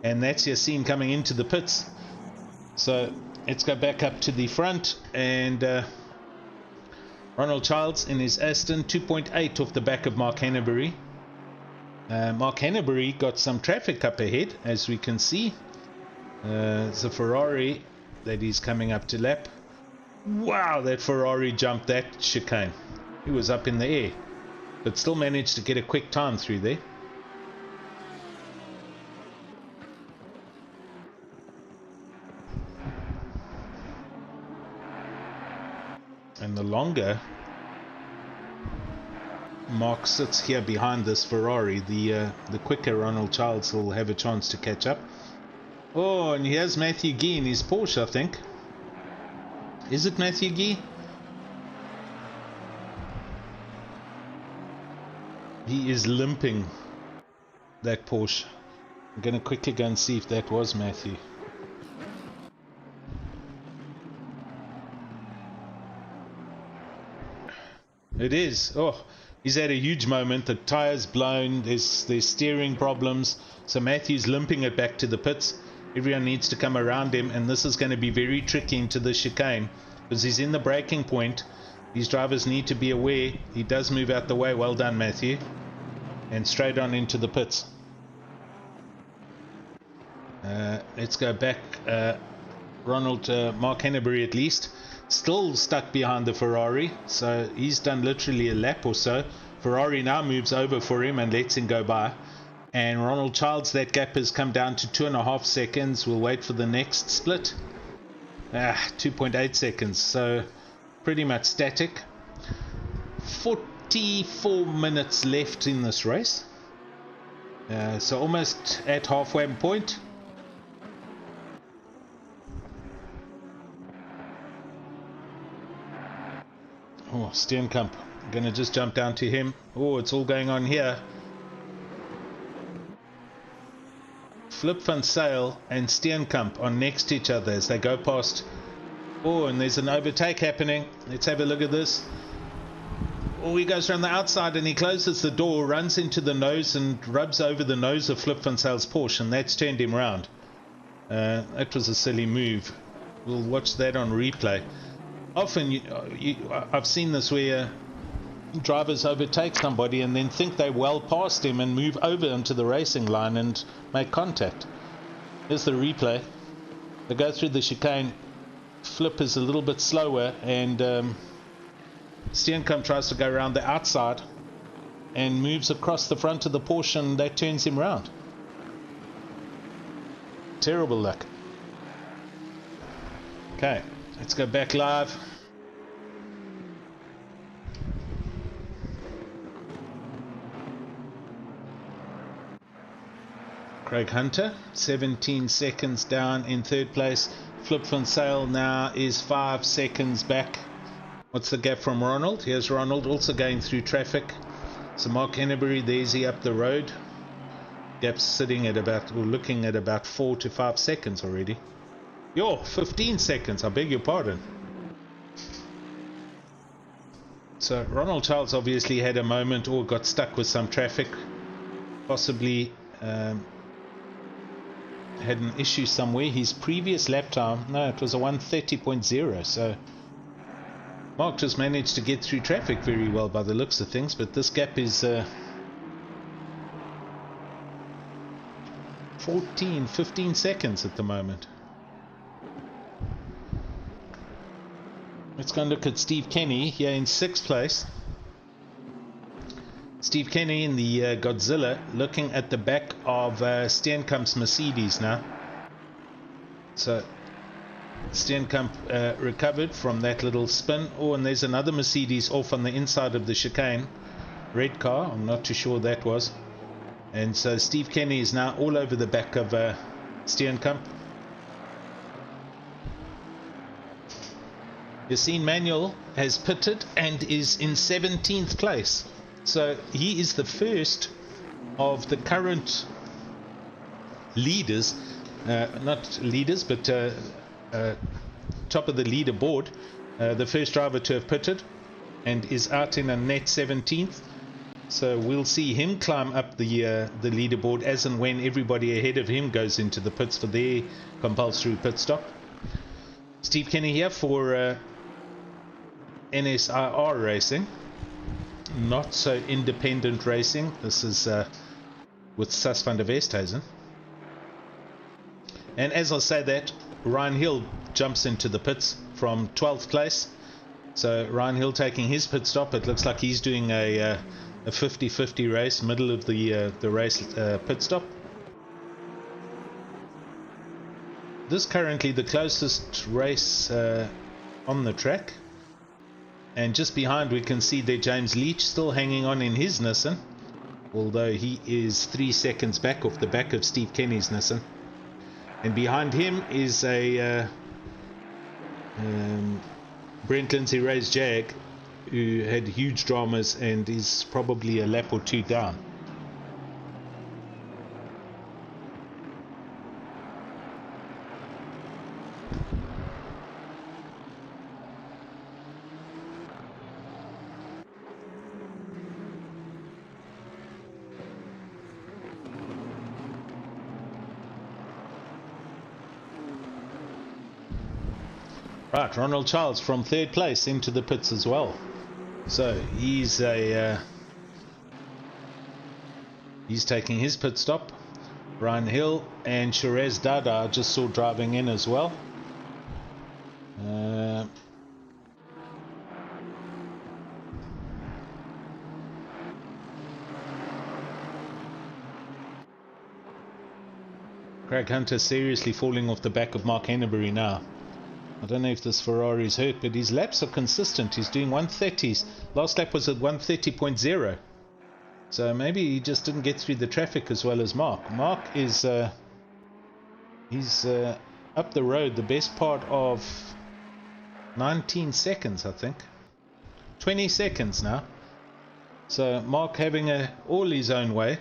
Speaker 1: And that's Yassine coming into the pits. So let's go back up to the front, and Ronald Charles in his Aston 2.8 off the back of Mark Henneberry. Mark Henneberry got some traffic up ahead, as we can see. It's a Ferrari that he's coming up to lap. Wow, that Ferrari jumped that chicane. He was up in the air, but still managed to get a quick time through there. And the longer Mark sits here behind this Ferrari, the quicker Ronald Charles will have a chance to catch up. Oh, and here's Matthew Gee in his Porsche, I think. Is it Matthew Gee? He is limping, that Porsche. I'm going to quickly go and see if that was Matthew. It is. Oh, He's had a huge moment. The tyre's blown. There's steering problems. So Matthew's limping it back to the pits. Everyone needs to come around him, and this is going to be very tricky into the chicane because he's in the braking point. These drivers need to be aware. He does move out the way. Well done, Matthew. And straight on into the pits. Let's go back. Ronald, Mark Henneberry at least, still stuck behind the Ferrari. So he's done literally a lap or so. Ferrari now moves over for him and lets him go by. And Ronald Childs, that gap has come down to 2.5 seconds. We'll wait for the next split. 2.8 seconds. So pretty much static. 44 minutes left in this race. So almost at halfway point. Oh, Steenkamp. I'm going to just jump down to him. Oh, it's all going on here. Flip van Zyl and Steenkamp are next to each other as they go past. Oh, and there's an overtake happening. Let's have a look at this. Oh, he goes around the outside and he closes the door, runs into the nose and rubs over the nose of Flip van Zyl's Porsche, and that's turned him round. That was a silly move. We'll watch that on replay. Often I've seen this where drivers overtake somebody and then think they're well past him and move over into the racing line and make contact. Here's the replay. They go through the chicane. Flip is a little bit slower, and Steenkamp tries to go around the outside and moves across the front of the Porsche, and that turns him round. Terrible luck. Okay, let's go back live. Craig Hunter, 17 seconds down in third place. Flip van Zyl now is 5 seconds back. What's the gap from Ronald? Here's Ronald also going through traffic. So Mark Henneberry, there's he up the road. Gap's sitting at about, or looking at about 4 to 5 seconds already. Yo, 15 seconds, I beg your pardon. So Ronald Childs obviously had a moment or got stuck with some traffic. Possibly had an issue somewhere. His previous lap time, no, it was a 1:30.0, so Mark just managed to get through traffic very well by the looks of things, but this gap is 15 seconds at the moment. Let's go and look at Steve Kenny here in 6th place. Steve Kenny in the Godzilla, looking at the back of Steenkamp's Mercedes now. So Steenkamp recovered from that little spin. Oh, and there's another Mercedes off on the inside of the chicane. Red car, I'm not too sure that was. And so Steve Kenny is now all over the back of Steenkamp. Yassine Manuel has pitted and is in 17th place. So he is the first of the current leaders, not leaders, but top of the leaderboard, the first driver to have pitted, and is out in a net 17th. So we'll see him climb up the leaderboard as and when everybody ahead of him goes into the pits for their compulsory pit stop. Steve Kenny here for NSIR Racing. Not so independent racing. This is with Sas van der Westhuizen. And as I say that, Ryan Hill jumps into the pits from 12th place. So Ryan Hill taking his pit stop. It looks like he's doing a 50-50 race, middle of the race pit stop. This is currently the closest race on the track. And just behind we can see there James Leach still hanging on in his Nissan, although he is 3 seconds back off the back of Steve Kenny's Nissan. And behind him is a Brent Lindsay Ray's Jag, who had huge dramas and is probably a lap or two down. Right, Ronald Charles from third place into the pits as well. So he's taking his pit stop. Ryan Hill and Sherez Dada just saw driving in as well. Craig Hunter seriously falling off the back of Mark Henneberry now. I don't know if this Ferrari's hurt, but his laps are consistent. He's doing 130s. Last lap was at 130.0. So maybe he just didn't get through the traffic as well as Mark. Mark is he's up the road the best part of 19 seconds, I think. 20 seconds now. So Mark having all his own way.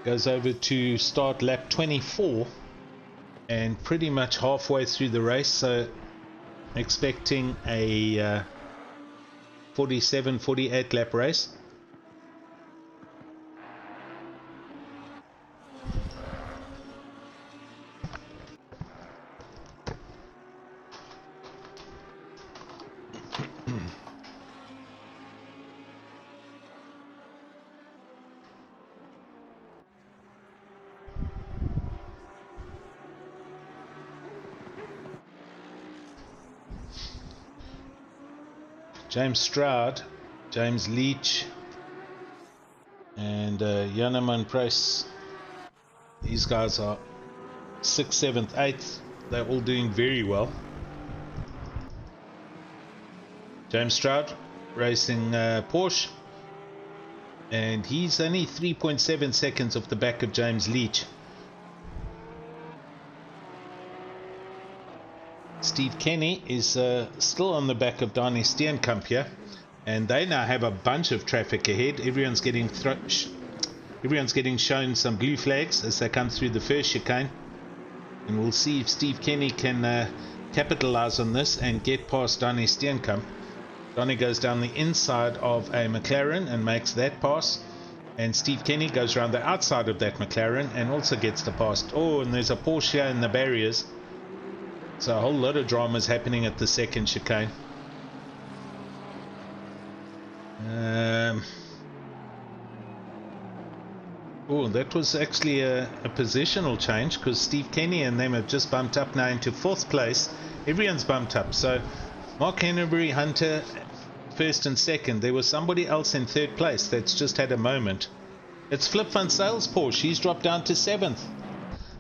Speaker 1: Goes over to start lap 24 and pretty much halfway through the race, so expecting a 47-48 lap race. James Stroud, James Leach, and Janneman Price. These guys are 6th, 7th, 8th. They're all doing very well. James Stroud racing Porsche, and he's only 3.7 seconds off the back of James Leach. Steve Kenny is still on the back of Donnie Steenkamp here, and they now have a bunch of traffic ahead. Everyone's getting shown some blue flags as they come through the first chicane, and we'll see if Steve Kenny can capitalize on this and get past Donnie Steenkamp. Donnie goes down the inside of a McLaren and makes that pass, and Steve Kenny goes around the outside of that McLaren and also gets the pass. Oh, and there's a Porsche in the barriers. So a whole lot of drama is happening at the second chicane. Oh, that was actually a positional change, because Steve Kenny and them have just bumped up now into 4th place. Everyone's bumped up. So Mark Henneberry, Hunter, 1st and 2nd. There was somebody else in 3rd place that's just had a moment. It's Flip van Zyle's Porsche. He's dropped down to 7th.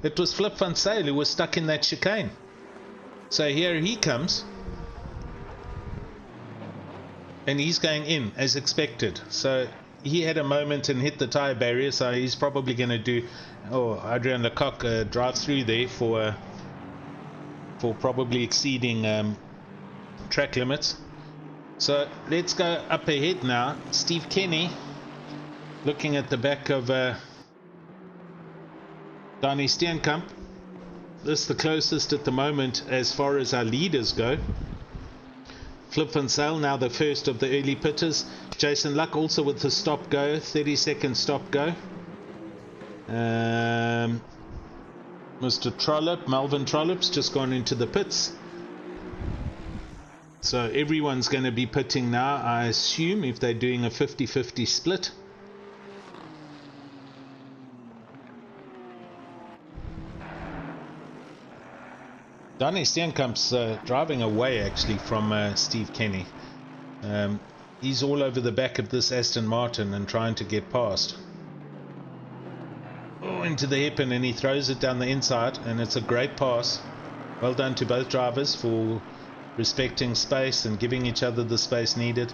Speaker 1: It was Flip van Zyl who was stuck in that chicane. So here he comes, and he's going in as expected. So he had a moment and hit the tire barrier, so he's probably going to do Adrian Lecoq drive through there for probably exceeding track limits. So let's go up ahead now. Steve Kenny looking at the back of Donnie Steenkamp. This is the closest at the moment as far as our leaders go. Flip van Zyl now the first of the early pitters. Jason Luck also with the stop go, 30-second stop go. Mr. Trollope, Melvin Trollope's just gone into the pits. So everyone's going to be pitting now, I assume, if they're doing a 50-50 split. Donnie Steenkamp's driving away actually from Steve Kenny. He's all over the back of this Aston Martin and trying to get past. Oh, into the hairpin, and he throws it down the inside, and it's a great pass. Well done to both drivers for respecting space and giving each other the space needed.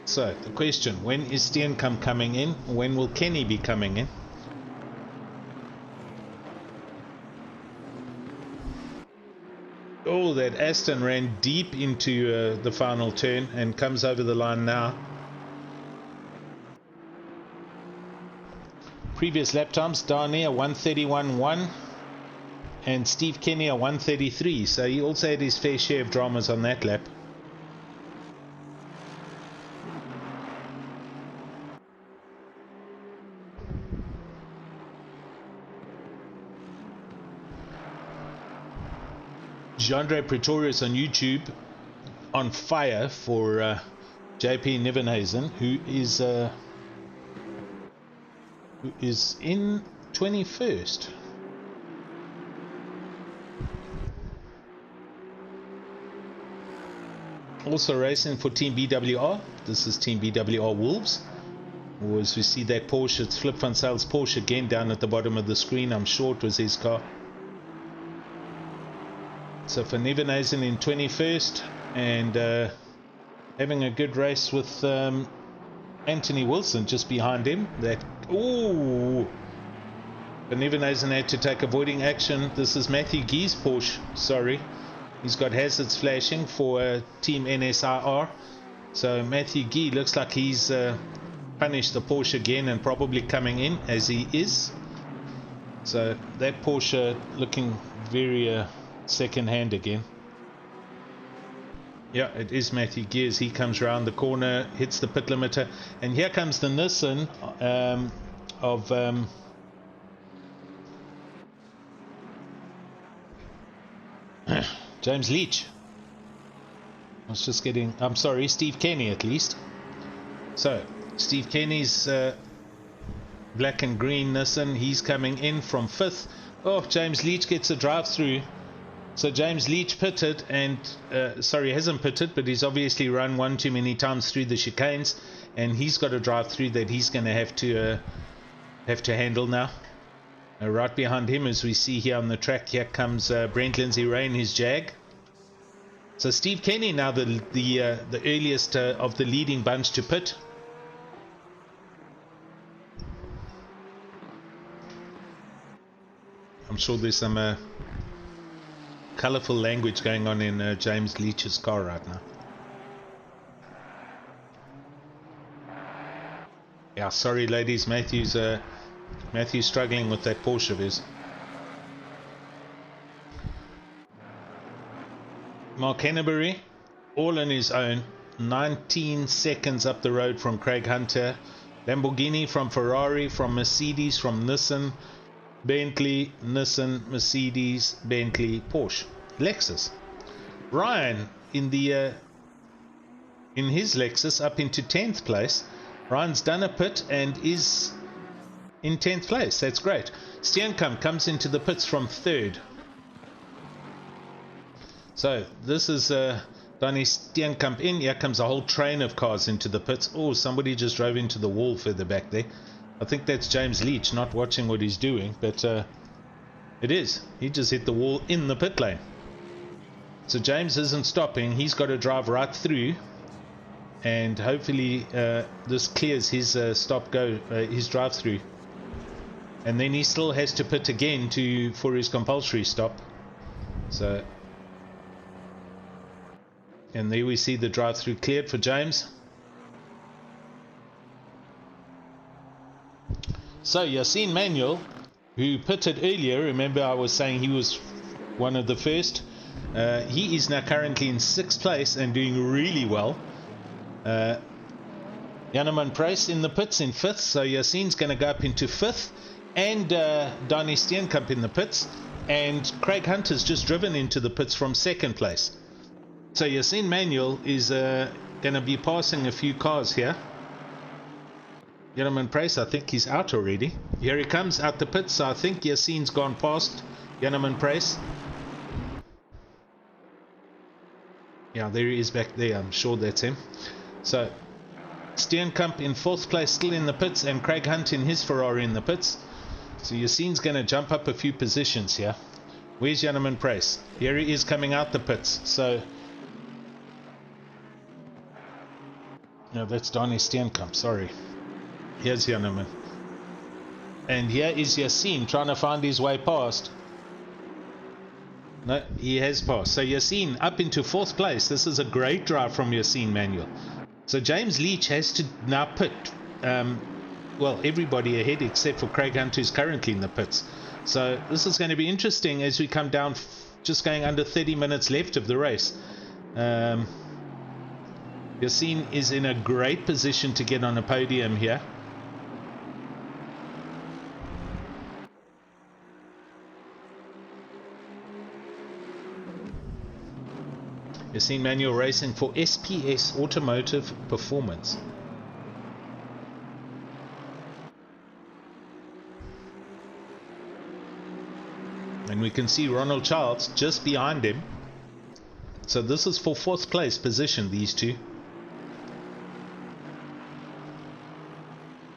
Speaker 1: So the question, when is Steenkamp coming in? When will Kenny be coming in? Oh, that Aston ran deep into the final turn and comes over the line now. Previous lap times, Darnay a 131.1 and Steve Kenny a 133. So he also had his fair share of dramas on that lap. Jandre Pretorius on YouTube on fire for JP Nieuwenhuizen, who is in 21st. Also racing for Team BWR. This is Team BWR Wolves. Or as we see that Porsche, it's Flip van Zyl's Porsche again down at the bottom of the screen. I'm sure it was his car. So for Nieuwenhuizen in 21st, and having a good race with Anthony Wilson just behind him. That ooh, but Nieuwenhuizen had to take avoiding action. This is Matthew Gee's Porsche. Sorry, he's got hazards flashing for Team NSIR. So Matthew Gee looks like he's punished the Porsche again and probably coming in as he is. So that Porsche looking very second hand again. Yeah, it is Matthew Gears. He comes around the corner, hits the pit limiter, and here comes the Nissan of James Leach. I was just getting, I'm sorry, Steve Kenny at least. So Steve Kenny's black and green Nissan, he's coming in from 5th. Oh, James Leach gets a drive through. So James Leach pitted and, sorry, hasn't pitted, but he's obviously run one too many times through the chicanes, and he's got a drive through that he's going to have to handle now. Right behind him, as we see here on the track, here comes Brent Lindsay Ray in his Jag. So Steve Kenny now the earliest of the leading bunch to pit. I'm sure there's some colourful language going on in James Leach's car right now. Yeah, sorry ladies, Matthew's struggling with that Porsche of his. Mark Henneberry, all on his own, 19 seconds up the road from Craig Hunter. Lamborghini from Ferrari, from Mercedes, from Nissan, Bentley, Nissan, Mercedes, Bentley, Porsche, Lexus. Ryan in his Lexus up into 10th place. Ryan's done a pit and is in 10th place. That's great. Steenkamp comes into the pits from 3rd. So this is Donnie Steenkamp in. Here comes a whole train of cars into the pits. Oh, somebody just drove into the wall further back there. I think that's James Leach not watching what he's doing, but it is. He just hit the wall in the pit lane. So James isn't stopping. He's got to drive right through, and hopefully this clears his his drive through, and then he still has to pit again for his compulsory stop. So, and there we see the drive through cleared for James. So Yassine Manuel, who pitted earlier, remember I was saying he was one of the first, he is now currently in 6th place and doing really well. Janeman Price in the pits in 5th, so Yassine's going to go up into 5th, and Donnie Steenkamp in the pits, and Craig Hunter's just driven into the pits from 2nd place. So Yassine Manuel is going to be passing a few cars here. Janeman Price, I think he's out already. Here he comes out the pits, so I think Yassine's gone past Janeman Price. Yeah, there he is back there. I'm sure that's him. So Steenkamp in 4th place, still in the pits, and Craig Hunt in his Ferrari in the pits. So Yassine's going to jump up a few positions here. Where's Janeman Price? Here he is coming out the pits. So no, that's Donnie Steenkamp, sorry. Here's Janeman. And here is Yassine trying to find his way past. No, he has passed. So Yassine up into 4th place. This is a great drive from Yassine Manuel. So James Leach has to now pit, well, everybody ahead except for Craig Hunt, who's currently in the pits. So this is going to be interesting as we come down, just going under 30 minutes left of the race. Yassine is in a great position to get on a podium here. Yassine Manuel racing for SPS Automotive Performance. And we can see Ronald Charles just behind him. So this is for 4th place position, these two.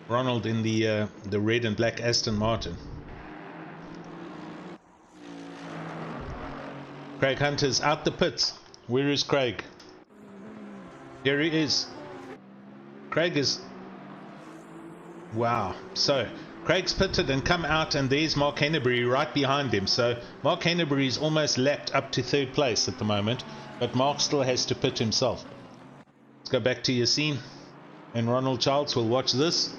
Speaker 1: Ronald in the red and black Aston Martin. Craig Hunter's out the pits. Where is Craig? Here he is. Craig is... Wow. So, Craig's pitted and come out, and there's Mark Henneberry right behind him. So, Mark Henneberry's almost lapped up to 3rd place at the moment, but Mark still has to pit himself. Let's go back to Yassine and Ronald Charles. We'll watch this.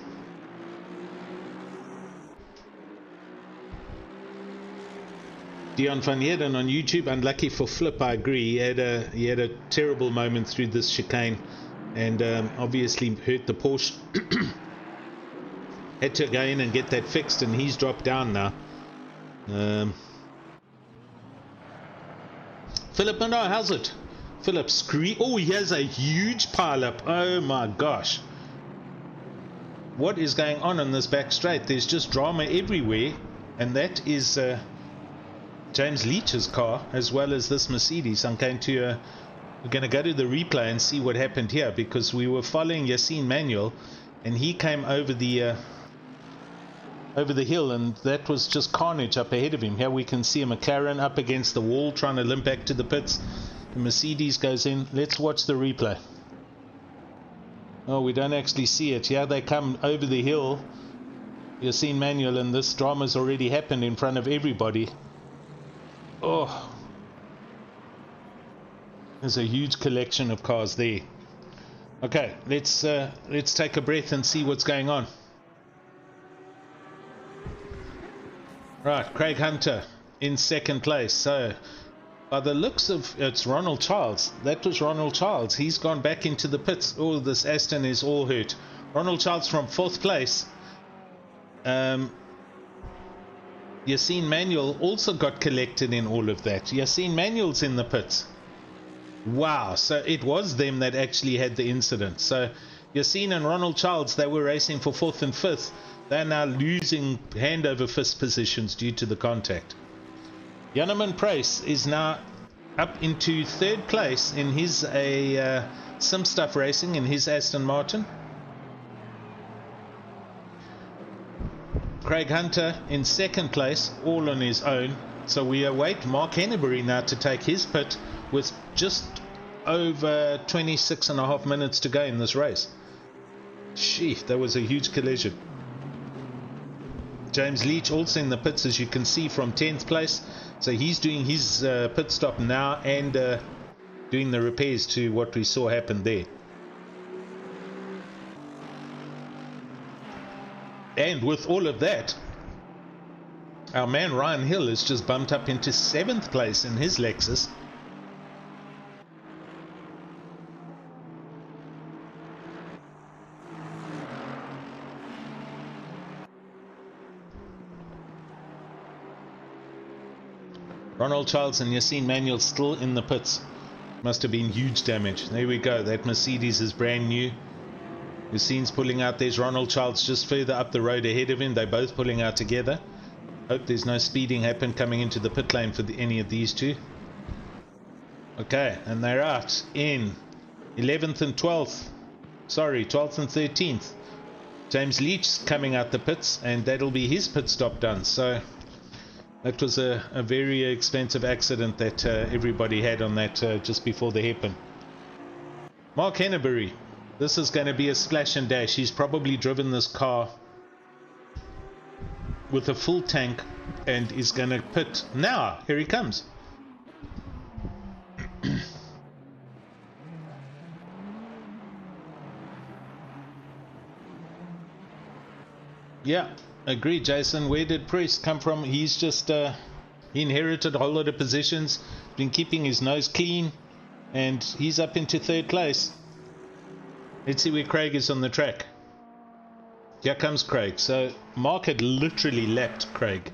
Speaker 1: Dion van Heerden on YouTube, unlucky for Flip, I agree. He had a terrible moment through this chicane, and obviously hurt the Porsche. Had to go in and get that fixed, and he's dropped down now. Philip, no, how's it? Philip, oh, he has a huge pile up. Oh my gosh. What is going on in this back straight? There's just drama everywhere, and that is... James Leach's car, as well as this Mercedes. I'm going to we're going to go to the replay and see what happened here, because we were following Yassine Manuel and he came over the hill, and that was just carnage up ahead of him. Here we can see a McLaren up against the wall trying to limp back to the pits. The Mercedes goes in. Let's watch the replay. Oh, we don't actually see it. Here they come over the hill, Yassine Manuel, and this drama's already happened in front of everybody. Oh, there's a huge collection of cars there. Okay, let's take a breath and see what's going on. Right, Craig Hunter in 2nd place. So, by the looks of it's Ronald Charles. That was Ronald Charles. He's gone back into the pits. Oh, this Aston is all hurt. Ronald Charles from 4th place. Yassine Manuel also got collected in all of that. Yassine Manuel's in the pits. Wow, so it was them that actually had the incident. So Yassine and Ronald Charles, they were racing for 4th and 5th. They're now losing hand over fist positions due to the contact. Janneman Price is now up into 3rd place in his Sim Stuff Racing in his Aston Martin. Craig Hunter in 2nd place, all on his own. So we await Mark Henneberry now to take his pit with just over 26.5 minutes to go in this race. Sheesh, that was a huge collision. James Leach also in the pits, as you can see, from 10th place. So he's doing his pit stop now and doing the repairs to what we saw happen there. And with all of that, our man Ryan Hill is just bumped up into 7th place in his Lexus. Ronald Charles and Yassine Manuel still in the pits. Must have been huge damage. There we go. That Mercedes is brand new. Yassine's pulling out. There's Ronald Charles just further up the road ahead of him. They're both pulling out together. Hope there's no speeding happen coming into the pit lane for any of these two. Okay, and they're out in 11th and 12th. Sorry, 12th and 13th. James Leach coming out the pits, and that'll be his pit stop done. So that was a very expensive accident that everybody had on that just before the hairpin. Mark Henneberry. This is going to be a splash and dash. He's probably driven this car with a full tank and is going to pit. Now, here he comes. Yeah, agreed, Jason. Where did Priest come from? He's just he inherited a whole lot of positions, been keeping his nose clean, and he's up into 3rd place. Let's see where Craig is on the track. Here comes Craig. So Mark had literally lapped Craig.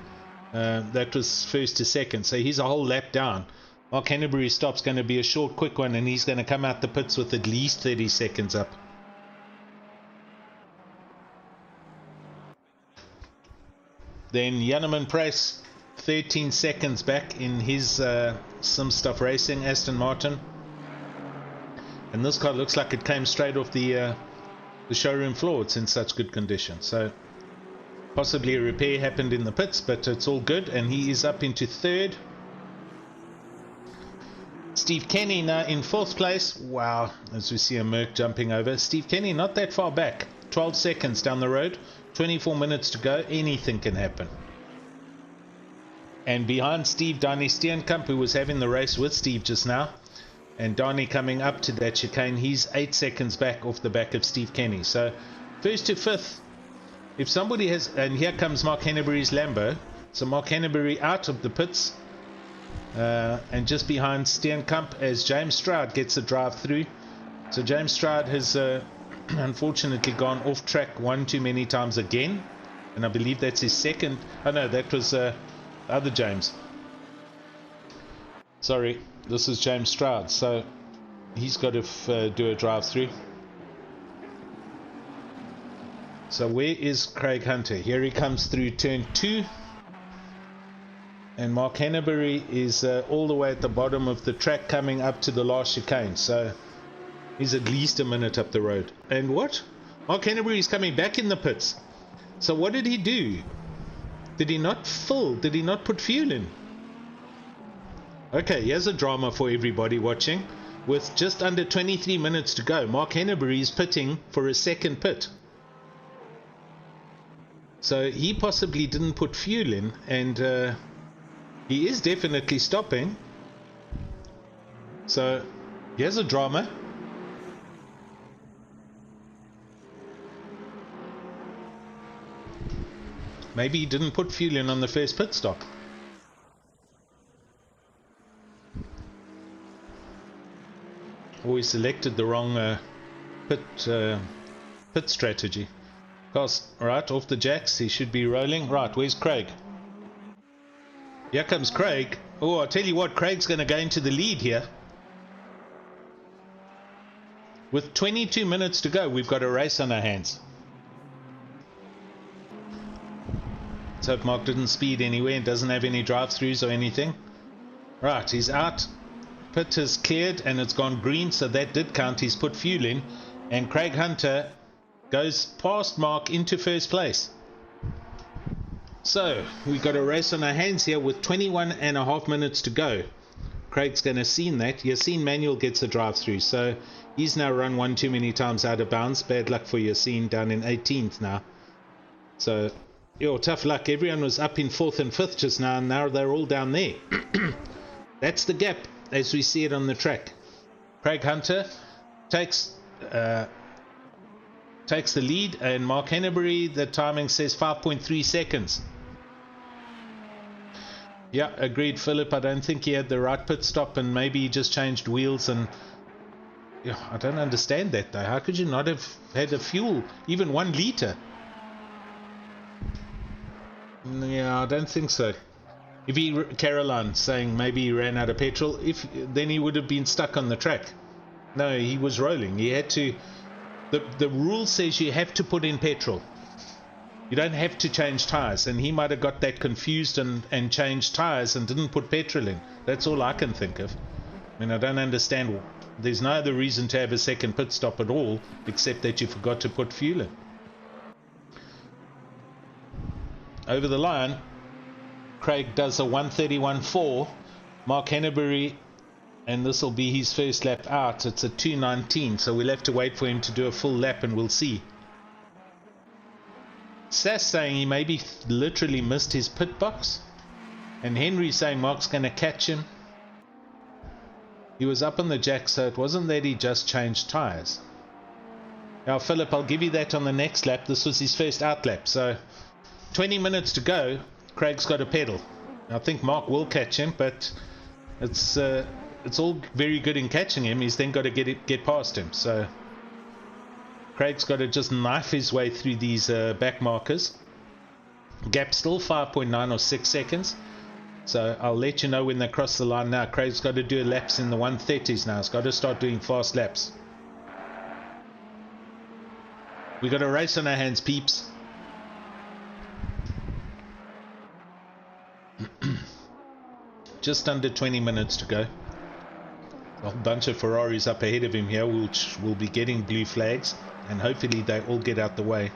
Speaker 1: That was 1st to 2nd. So he's a whole lap down Mark Henneberry's stop's going to be a short, quick one, and he's going to come out the pits with at least 30 seconds up. Then Janneman Price, 13 seconds back in his Sim Stuff Racing Aston Martin. And this car looks like it came straight off the showroom floor. It's in such good condition. So possibly a repair happened in the pits, but it's all good. And he is up into third. Steve Kenny now in fourth place. Wow, as we see a Merc jumping over. Steve Kenny not that far back. 12 seconds down the road. 24 minutes to go. Anything can happen. And behind Steve, Donnie Steenkamp, who was having the race with Steve just now. And Donnie coming up to that chicane. He's 8 seconds back off the back of Steve Kenny. So first to fifth. If somebody has... And here comes Mark Henneberry's Lambo. So Mark Henneberry out of the pits. And just behind Steenkamp as James Stroud gets a drive through. So James Stroud has unfortunately gone off track one too many times again. And I believe that's his second... Oh no, that was other James. Sorry, this is James Stroud. So he's got to do a drive through. So where is Craig Hunter? Here he comes through turn 2. And Mark Henneberry is all the way at the bottom of the track coming up to the last chicane. So he's at least a minute up the road. And what? Mark Henneberry is coming back in the pits. So what did he do? Did he not fill? Did he not put fuel in? Okay, here's a drama for everybody watching. With just under 23 minutes to go, Mark Henneberry is pitting for a second pit. So he possibly didn't put fuel in, and he is definitely stopping. So here's a drama. Maybe he didn't put fuel in on the first pit stop. Or he selected the wrong pit strategy. Because, right, off the jacks, he should be rolling. Right, where's Craig? Here comes Craig. Oh, I'll tell you what, Craig's going to go into the lead here. With 22 minutes to go, we've got a race on our hands. Let's hope Mark didn't speed anywhere and doesn't have any drive-throughs or anything. Right, he's out. Pit is cleared and it's gone green, so that did count. He's put fuel in. And Craig Hunter goes past Mark into first place. So we've got a race on our hands here with 21.5 minutes to go. Craig's going to see that. Yassine Manuel gets a drive through, so he's now run one too many times out of bounds. Bad luck for Yassine, down in 18th now. So tough luck. Everyone was up in 4th and 5th just now, and now they're all down there. That's the gap as we see it on the track. Craig Hunter takes the lead, and Mark Henneberry, the timing says 5.3 seconds. Yeah, agreed, Philip. I don't think he had the right pit stop, and maybe he just changed wheels. And yeah, I don't understand that though. How could you not have had a fuel, even 1 liter? Yeah, I don't think so. If he, Caroline saying maybe he ran out of petrol, then he would have been stuck on the track. No, he was rolling. He had to. The rule says you have to put in petrol. You don't have to change tires, and he might have got that confused and changed tires and didn't put petrol in. That's all I can think of. I mean, I don't understand. There's no other reason to have a second pit stop at all except that you forgot to put fuel in. Over the line, Craig does a 1:31.4. Mark Henneberry, and this will be his first lap out. It's a 2:19, so we'll have to wait for him to do a full lap and we'll see. Sass saying he maybe literally missed his pit box, and Henry saying Mark's going to catch him. He was up on the jack, so it wasn't that he just changed tires. Now Philip, I'll give you that on the next lap. This was his first out lap, so 20 minutes to go. Craig's got a pedal. I think Mark will catch him, but it's all very good in catching him. He's then got to get past him. So Craig's got to just knife his way through these back markers. Gap still 5.9 or 6 seconds. So I'll let you know when they cross the line now. Craig's got to do laps in the 130s now. He's got to start doing fast laps. We got a race on our hands, peeps. Just under 20 minutes to go. A whole bunch of Ferraris up ahead of him here. We'll be getting blue flags, and hopefully they all get out the way.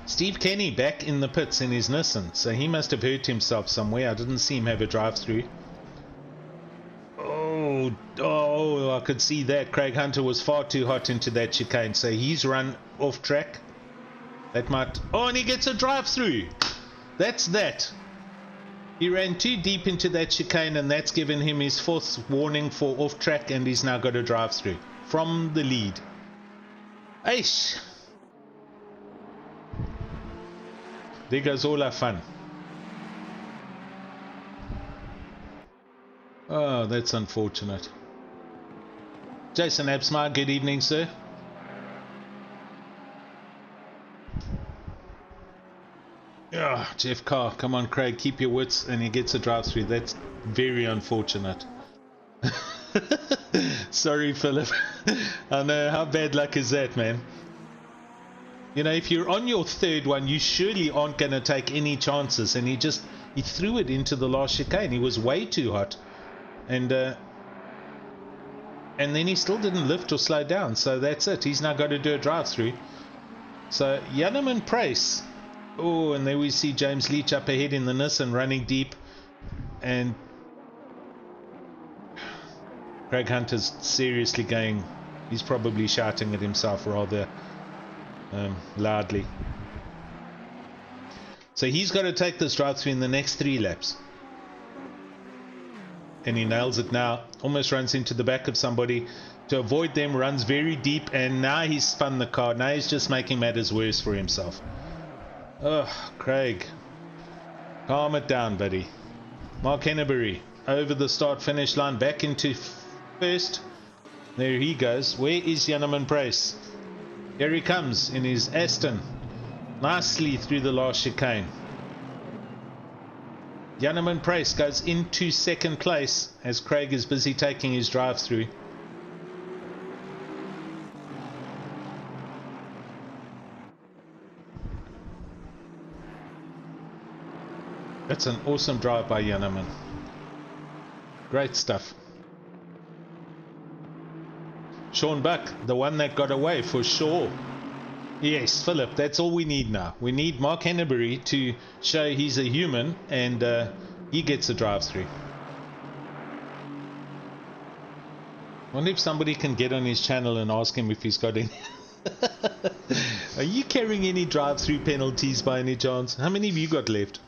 Speaker 1: Steve Kenny back in the pits in his Nissan, so he must have hurt himself somewhere. I didn't see him have a drive-through. Oh, I could see that. Craig Hunter was far too hot into that chicane, so he's run off track. That might... Oh, and he gets a drive-through. That's that. He ran too deep into that chicane, and that's given him his 4th warning for off track, and he's now got a drive-through from the lead. Aish. There goes all our fun. Oh, that's unfortunate. Jason Absmar, good evening, sir. Oh, Jeff Carr, come on, Craig, keep your wits, and he gets a drive-through. That's very unfortunate. Sorry, Philip. I know, how bad luck is that, man? You know, if you're on your 3rd one, you surely aren't going to take any chances. And he threw it into the last chicane. He was way too hot. And then he still didn't lift or slow down. So that's it. He's now got to do a drive-through. So, Janneman Price. Oh, and there we see James Leach up ahead in the Nissan running deep. And Craig Hunter's seriously going. He's probably shouting at himself rather loudly. So he's got to take this drive-through in the next 3 laps. And he nails it now. Almost runs into the back of somebody. To avoid them, runs very deep. And now he's spun the car. Now he's just making matters worse for himself. Oh, Craig. Calm it down, buddy. Mark Henneberry over the start-finish line. Back into 1st. There he goes. Where is Janneman Price? Here he comes in his Aston. Nicely through the last chicane. Janneman Price goes into 2nd place as Craig is busy taking his drive-through. That's an awesome drive by Janneman. Great stuff. Sean Buck, the one that got away for sure. Yes, Philip, that's all we need now. We need Mark Henneberry to show he's a human, and he gets a drive-through. Wonder if somebody can get on his channel and ask him if he's got any. Are you carrying any drive-through penalties by any chance? How many have you got left?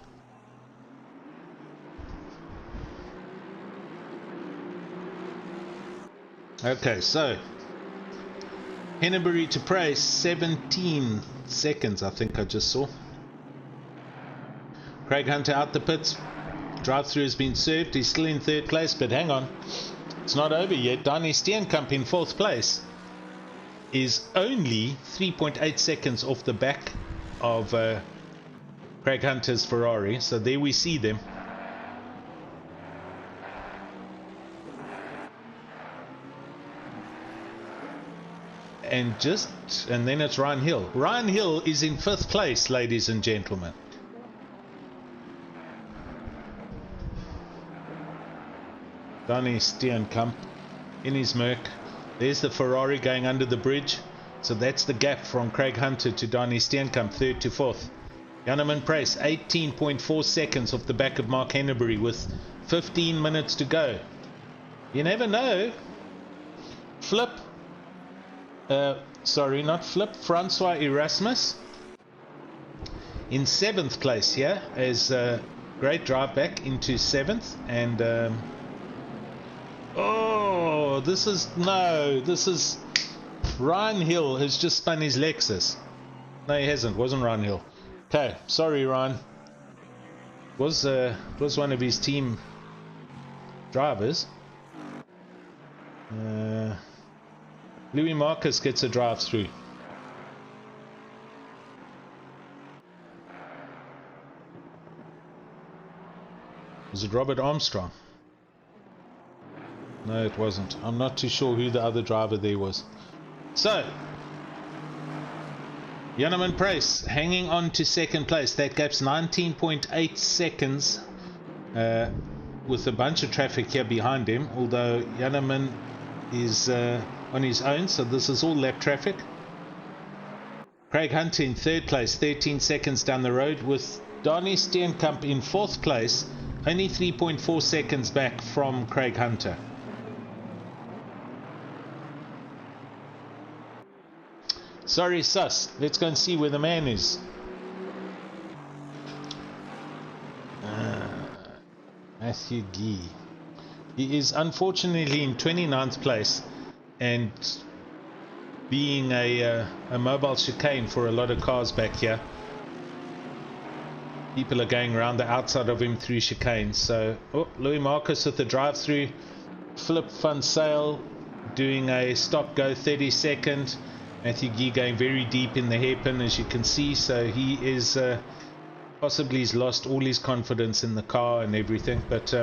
Speaker 1: Okay, so Henneberry to Price, 17 seconds, I think I just saw. Craig Hunter out the pits. Drive-through has been served. He's still in 3rd place, but hang on. It's not over yet. Donnie Steenkamp in 4th place is only 3.8 seconds off the back of Craig Hunter's Ferrari. So there we see them. And then it's Ryan Hill. Ryan Hill is in 5th place, ladies and gentlemen. Donnie Steenkamp in his Merc. There's the Ferrari going under the bridge. So that's the gap from Craig Hunter to Donnie Steenkamp, 3rd to 4th. Janneman Price, 18.4 seconds off the back of Mark Henneberry with 15 minutes to go. You never know. Francois Erasmus in 7th place here as great drive back into 7th, and this is Ryan Hill has just spun his Lexus. No, he hasn't. Wasn't Ryan Hill. Okay, sorry Ryan. Was one of his team drivers. Louis Marcus gets a drive through. Was it Robert Armstrong? No, it wasn't. I'm not too sure who the other driver there was. So, Janneman Price hanging on to second place. That gap's 19.8 seconds with a bunch of traffic here behind him, although Janneman is on his own, so this is all lap traffic. Craig Hunter in third place, 13 seconds down the road, with Donnie Steenkamp in fourth place, only 3.4 seconds back from Craig Hunter. Sorry, sus. Let's go and see where the man is. Matthew Gee. He is unfortunately in 29th place, and being a mobile chicane for a lot of cars back here. People are going around the outside of him through chicanes. So, Louis Marcus with the drive-through. Philip Van Sale doing a stop-go 32nd. Matthew Gee going very deep in the hairpin, as you can see. So he is possibly he's lost all his confidence in the car and everything. But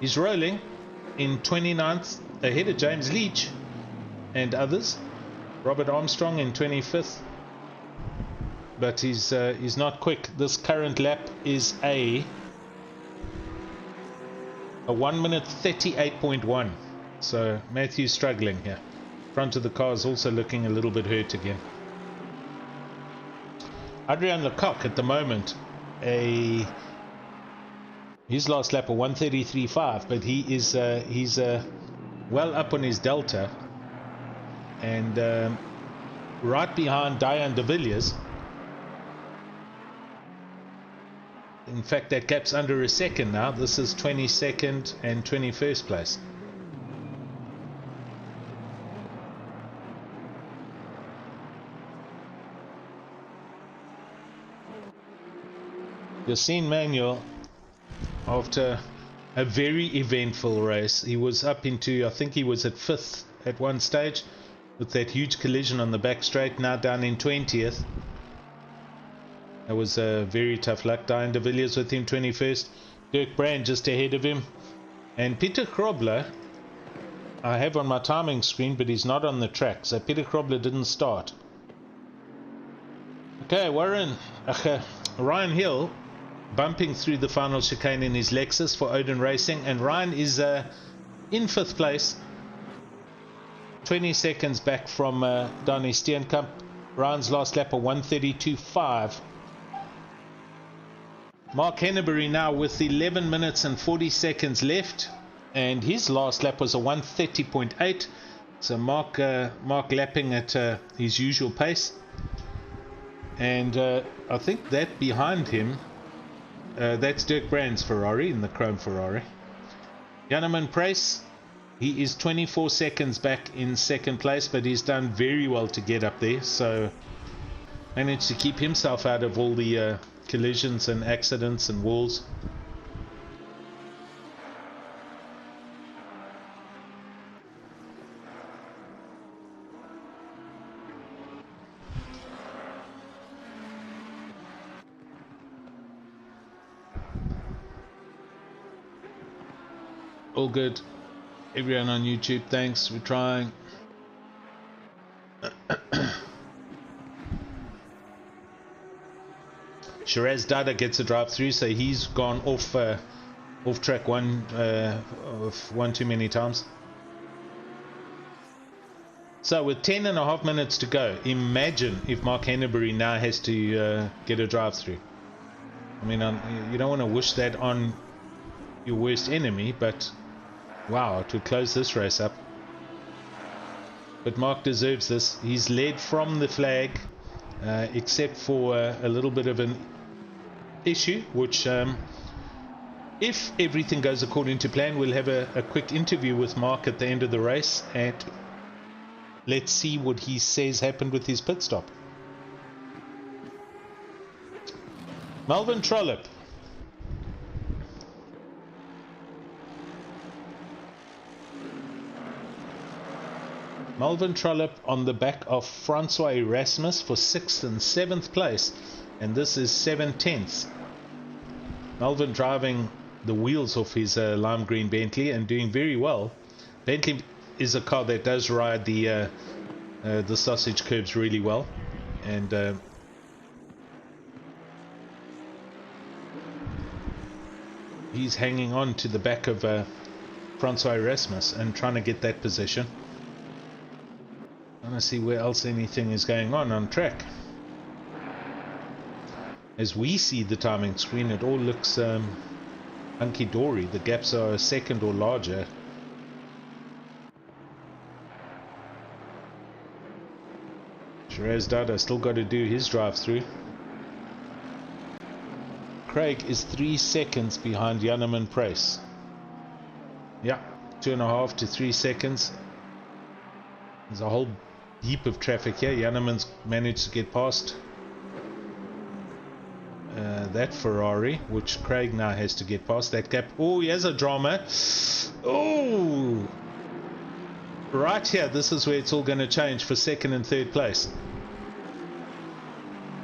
Speaker 1: he's rolling in 29th ahead of James Leach and others. Robert Armstrong in 25th. But he's not quick. This current lap is a 1 minute 38.1. So Matthew's struggling here. Front of the car is also looking a little bit hurt again. Adrian Lecoq at the moment, his last lap a 1:33.5, but he's well up on his delta, and right behind Diane de Villiers. In fact, that gap's under a second now. This is 22nd and 21st place. Yassine Manuel, after a very eventful race, he was up into, I think he was at 5th at one stage with that huge collision on the back straight, now down in 20th. That was a very tough luck. Diane de Villiers with him 21st. Dirk Brand just ahead of him. And Peter Krobler, I have on my timing screen, but he's not on the track. So Peter Krobler didn't start. Okay, Ryan Hill bumping through the final chicane in his Lexus for Odin Racing. And Ryan is in 5th place. 20 seconds back from Donnie Steenkamp. Ryan's last lap a 1:32.5. Mark Henneberry now with 11 minutes and 40 seconds left, and his last lap was a 1:30.8. So Mark lapping at his usual pace, and I think that behind him, that's Dirk Brand's Ferrari, in the chrome Ferrari. Janneman Price, he is 24 seconds back in 2nd place, but he's done very well to get up there, so managed to keep himself out of all the collisions and accidents and walls. All good. Everyone on YouTube, thanks. We're trying. Shiraz Dada gets a drive through, so he's gone off track one too many times. So with 10.5 minutes to go, imagine if Mark Henneberry now has to get a drive through. I mean, you don't want to wish that on your worst enemy, but wow, it would close this race up. But Mark deserves this. He's led from the flag, except for a little bit of an issue, which if everything goes according to plan, we'll have a quick interview with Mark at the end of the race, and let's see what he says happened with his pit stop. Melvin Trollope. Melvin Trollope on the back of Francois Erasmus for 6th and 7th place, and this is 7/10. Melvin driving the wheels off his lime green Bentley and doing very well. Bentley is a car that does ride the sausage curbs really well, and he's hanging on to the back of Francois Erasmus and trying to get that position. I want to see where else anything is going on track. As we see the timing screen, it all looks hunky-dory. The gaps are a second or larger. Shiraz Dada still got to do his drive-through. Craig is 3 seconds behind Janneman Price. Yeah, 2.5 to 3 seconds. There's a whole heap of traffic here. Janneman's managed to get past that Ferrari, which Craig now has to get past that gap. Oh, he has a drama. Oh, right here, this is where it's all going to change for second and third place.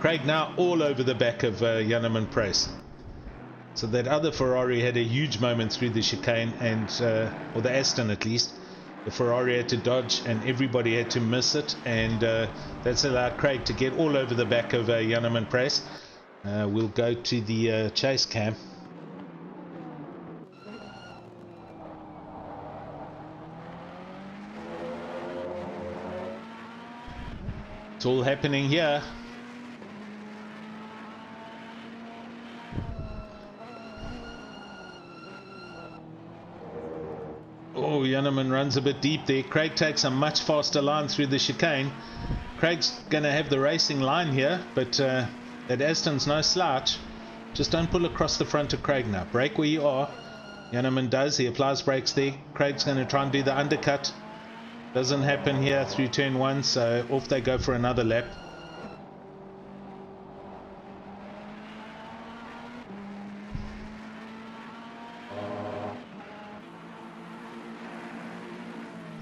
Speaker 1: Craig now all over the back of Janneman Price. So that other Ferrari had a huge moment through the chicane, and or the Aston at least. The Ferrari had to dodge and everybody had to miss it, and that's allowed Craig to get all over the back of Janneman Price. We'll go to the chase cam. It's all happening here. Oh, Janneman runs a bit deep there. Craig takes a much faster line through the chicane. Craig's going to have the racing line here, but that Aston's no slouch. Just don't pull across the front of Craig now. Brake where you are. Janneman does. He applies brakes there. Craig's going to try and do the undercut. Doesn't happen here through turn 1, so off they go for another lap.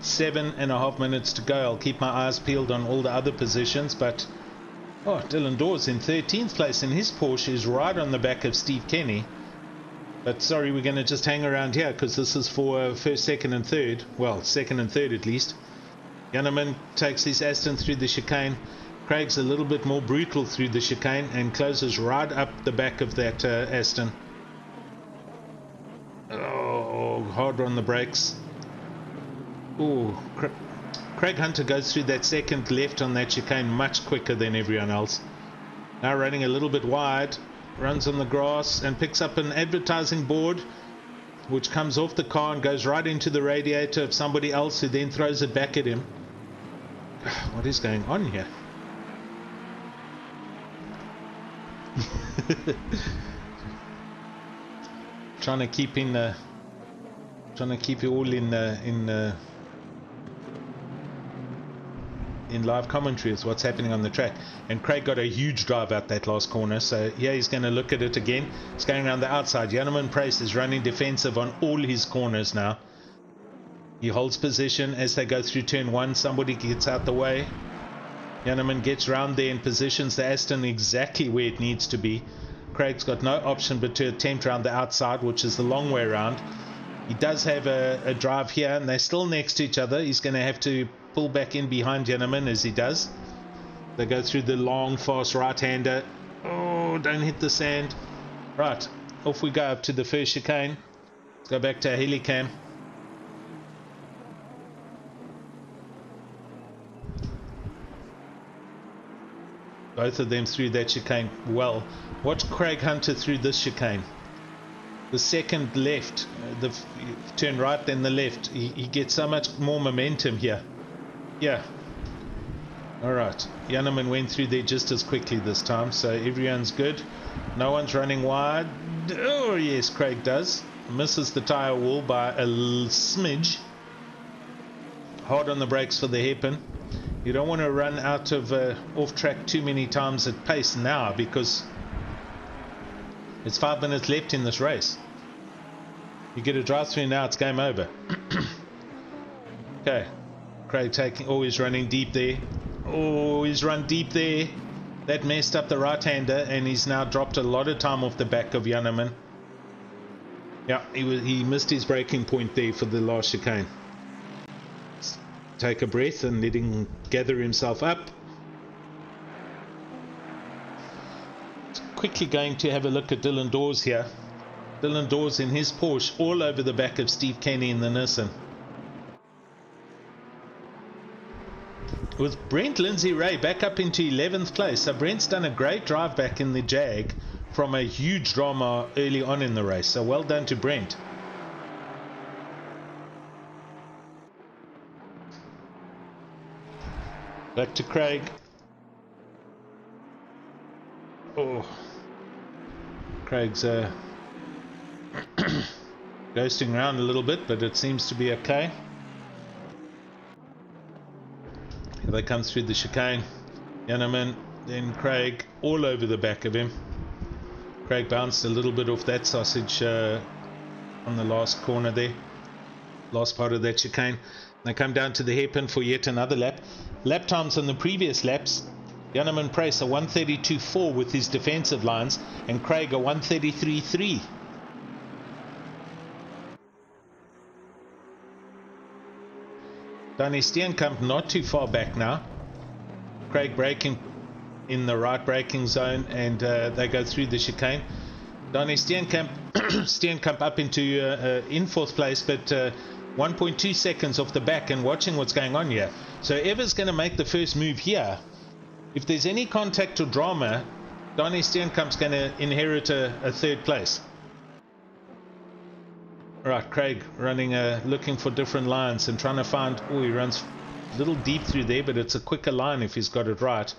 Speaker 1: Seven and a half minutes to go. I'll keep my eyes peeled on all the other positions, but oh, Dylan Dawes in 13th place in his Porsche is right on the back of Steve Kenny. But sorry, we're going to just hang around here because this is for first, second and third. Well, second and third at least. Janneman takes his Aston through the chicane. Craig's a little bit more brutal through the chicane and closes right up the back of that Aston. Oh, hard on the brakes. Oh, Craig Hunter goes through that second left on that chicane much quicker than everyone else. Now running a little bit wide, runs on the grass and picks up an advertising board which comes off the car and goes right into the radiator of somebody else, who then throws it back at him. What is going on here? Trying to keep you all in live commentary is what's happening on the track. And Craig got a huge drive out that last corner, so yeah, he's going to look at it again. It's going around the outside. Janneman Price is running defensive on all his corners now. He holds position as they go through turn 1. Somebody gets out the way. Janneman gets round there and positions the Aston exactly where it needs to be. Craig's got no option but to attempt around the outside, which is the long way around. He does have a drive here, and they're still next to each other. He's going to have to pull back in behind Janneman as he does. They go through the long, fast right-hander. Oh, don't hit the sand. Right, off we go up to the first chicane. Let's go back to our helicam. Both of them through that chicane well. Watch Craig Hunter through this chicane. The second left, the turn right then the left. He gets so much more momentum here. Yeah. Alright. Janneman went through there just as quickly this time, so everyone's good. No one's running wide. Oh yes, Craig does. Misses the tyre wall by a smidge. Hard on the brakes for the hairpin. You don't want to run out of off track too many times at pace now, because it's 5 minutes left in this race. You get a drive through now, it's game over. Okay, Craig taking, oh, he's running deep there. Oh, he's run deep there. That messed up the right-hander, and he's now dropped a lot of time off the back of Janneman. Yeah, he missed his braking point there for the last chicane. Take a breath and let him gather himself up. Quickly going to have a look at Dylan Dawes here. Dylan Dawes in his Porsche all over the back of Steve Kenny in the Nissan. With Brent Lindsay Ray back up into 11th place. So Brent's done a great drive back in the Jag from a huge drama early on in the race. So well done to Brent. Back to Craig. Oh, Craig's ghosting around a little bit, but it seems to be okay. Here they come through the chicane. Yanneman, then Craig, all over the back of him. Craig bounced a little bit off that sausage on the last corner there, last part of that chicane. They come down to the hairpin for yet another lap. Lap times on the previous laps, Yanneman Price a 132.4 with his defensive lines, and Craig a 133.3. Danny Steenkamp not too far back now. Craig braking in the right braking zone, and they go through the chicane. Danny Steenkamp up into in fourth place, but 1.2 seconds off the back, and watching what's going on here. So Ever's going to make the first move here. If there's any contact or drama, Danny Steenkamp's going to inherit a third place. Right, Craig running, looking for different lines and trying to find. Oh, he runs a little deep through there, but it's a quicker line if he's got it right.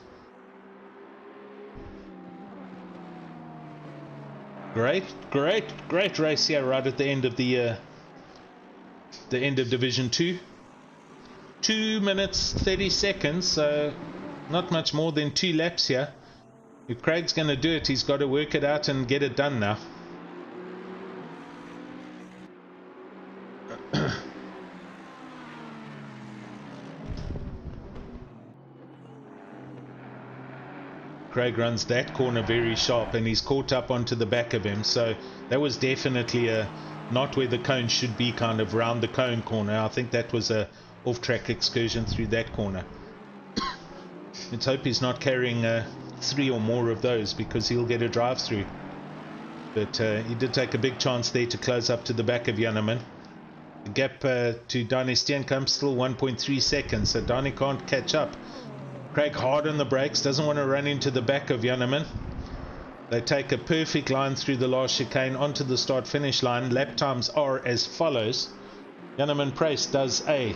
Speaker 1: Great race here right at the end of the end of Division 2. 2 minutes 30 seconds, so not much more than 2 laps here. If Craig's going to do it, he's got to work it out and get it done now. Craig runs that corner very sharp, and he's caught up onto the back of him, so that was definitely not where the cone should be, kind of round the cone corner. I think that was a off-track excursion through that corner. Let's hope he's not carrying 3 or more of those, because he'll get a drive through. But he did take a big chance there to close up to the back of Yanneman. The gap to Danny Steenkamp still 1.3 seconds, so Danny can't catch up. Craig hard on the brakes, doesn't want to run into the back of Yanneman. They take a perfect line through the last chicane onto the start-finish line. Lap times are as follows. Yanneman Price does a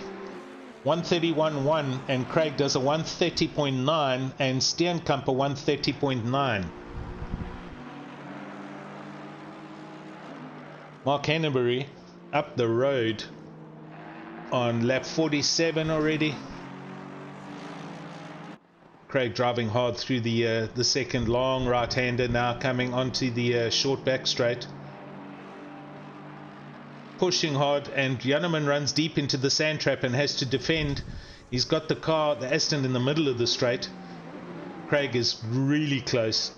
Speaker 1: 131.1 and Craig does a 130.9 and Steenkamp a 130.9. Mark Henneberry up the road on lap 47 already. Craig driving hard through the second long right-hander, now coming onto the short back straight. Pushing hard, and Yanneman runs deep into the sand trap and has to defend. He's got the car, the Aston, in the middle of the straight. Craig is really close.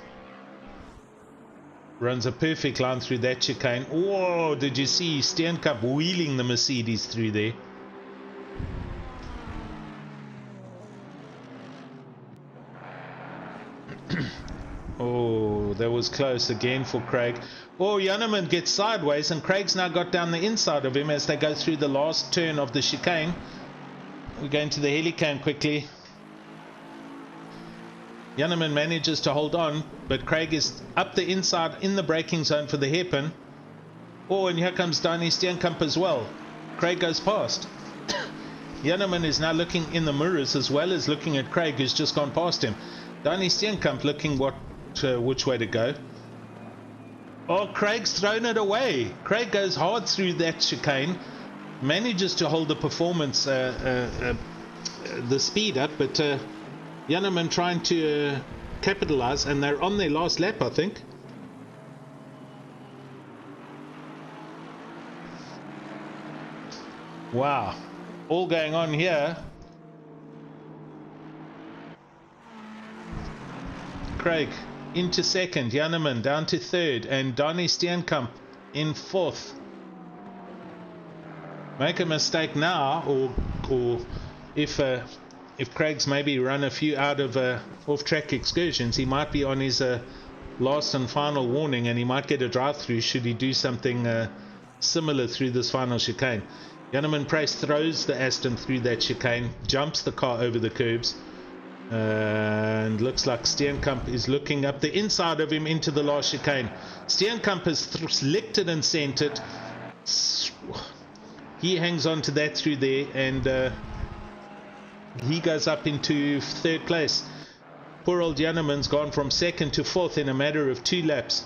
Speaker 1: Runs a perfect line through that chicane. Whoa, did you see Steenkamp wheeling the Mercedes through there? Oh, that was close again for Craig. Oh, Yanneman gets sideways, and Craig's now got down the inside of him as they go through the last turn of the chicane. We're going to the helicam quickly. Yanneman manages to hold on, but Craig is up the inside in the braking zone for the hairpin. Oh, and here comes Danny Steenkamp as well. Craig goes past. Yanneman is now looking in the mirrors as well as looking at Craig, who's just gone past him. Danny Steenkamp looking which way to go. Oh, Craig's thrown it away. Craig goes hard through that chicane, manages to hold the performance, the speed up, but Yanneman trying to capitalize, and they're on their last lap, I think. Wow, all going on here. Craig into second, Yanneman down to third, and Danny Steenkamp in fourth. make a mistake now, or if Craig's maybe run a few out of off-track excursions, he might be on his last and final warning, and he might get a drive-through should he do something similar through this final chicane. Janneman Price throws the Aston through that chicane, jumps the car over the curbs, and looks like Steenkamp is looking up the inside of him into the last chicane. Steenkamp has licked it and sent it. He hangs on to that through there, and he goes up into third place. Poor old Janneman's gone from second to fourth in a matter of 2 laps.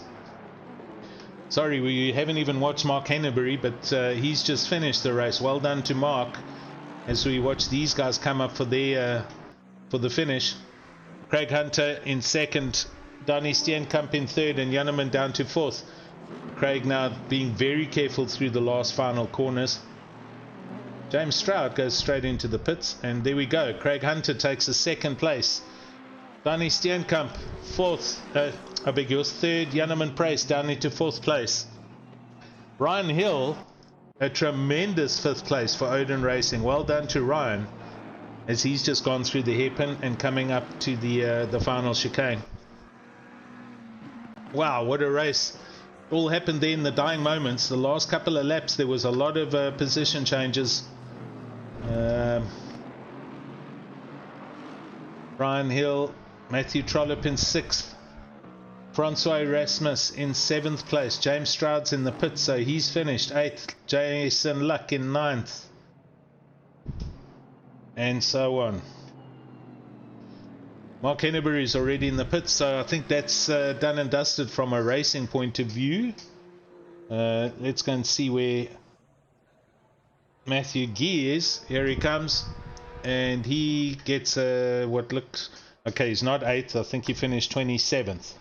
Speaker 1: Sorry, we haven't even watched Mark Henneberry, but he's just finished the race. Well done to Mark as we watch these guys come up for their for the finish. Craig Hunter in second, Donnie Steenkamp in third, and Janneman down to fourth. Craig now being very careful through the last final corners. James Stroud goes straight into the pits, and there we go. Craig Hunter takes a second place. Donnie Steenkamp fourth, I beg yours, third. Janneman Price down into fourth place. Ryan Hill, a tremendous fifth place for Odin Racing. Well done to Ryan, as he's just gone through the hairpin and coming up to the final chicane. Wow, what a race. It all happened there in the dying moments. The last couple of laps, there was a lot of position changes. Ryan Hill, Matthew Trollope in 6th, Francois Erasmus in 7th place, James Stroud's in the pit, so he's finished 8th, Jason Luck in 9th, and so on. Mark Henneberry is already in the pit, so I think that's done and dusted from a racing point of view. Let's go and see where Matthew Gee is. Here he comes, and he gets what looks okay. He's not 8th. I think he finished 27th.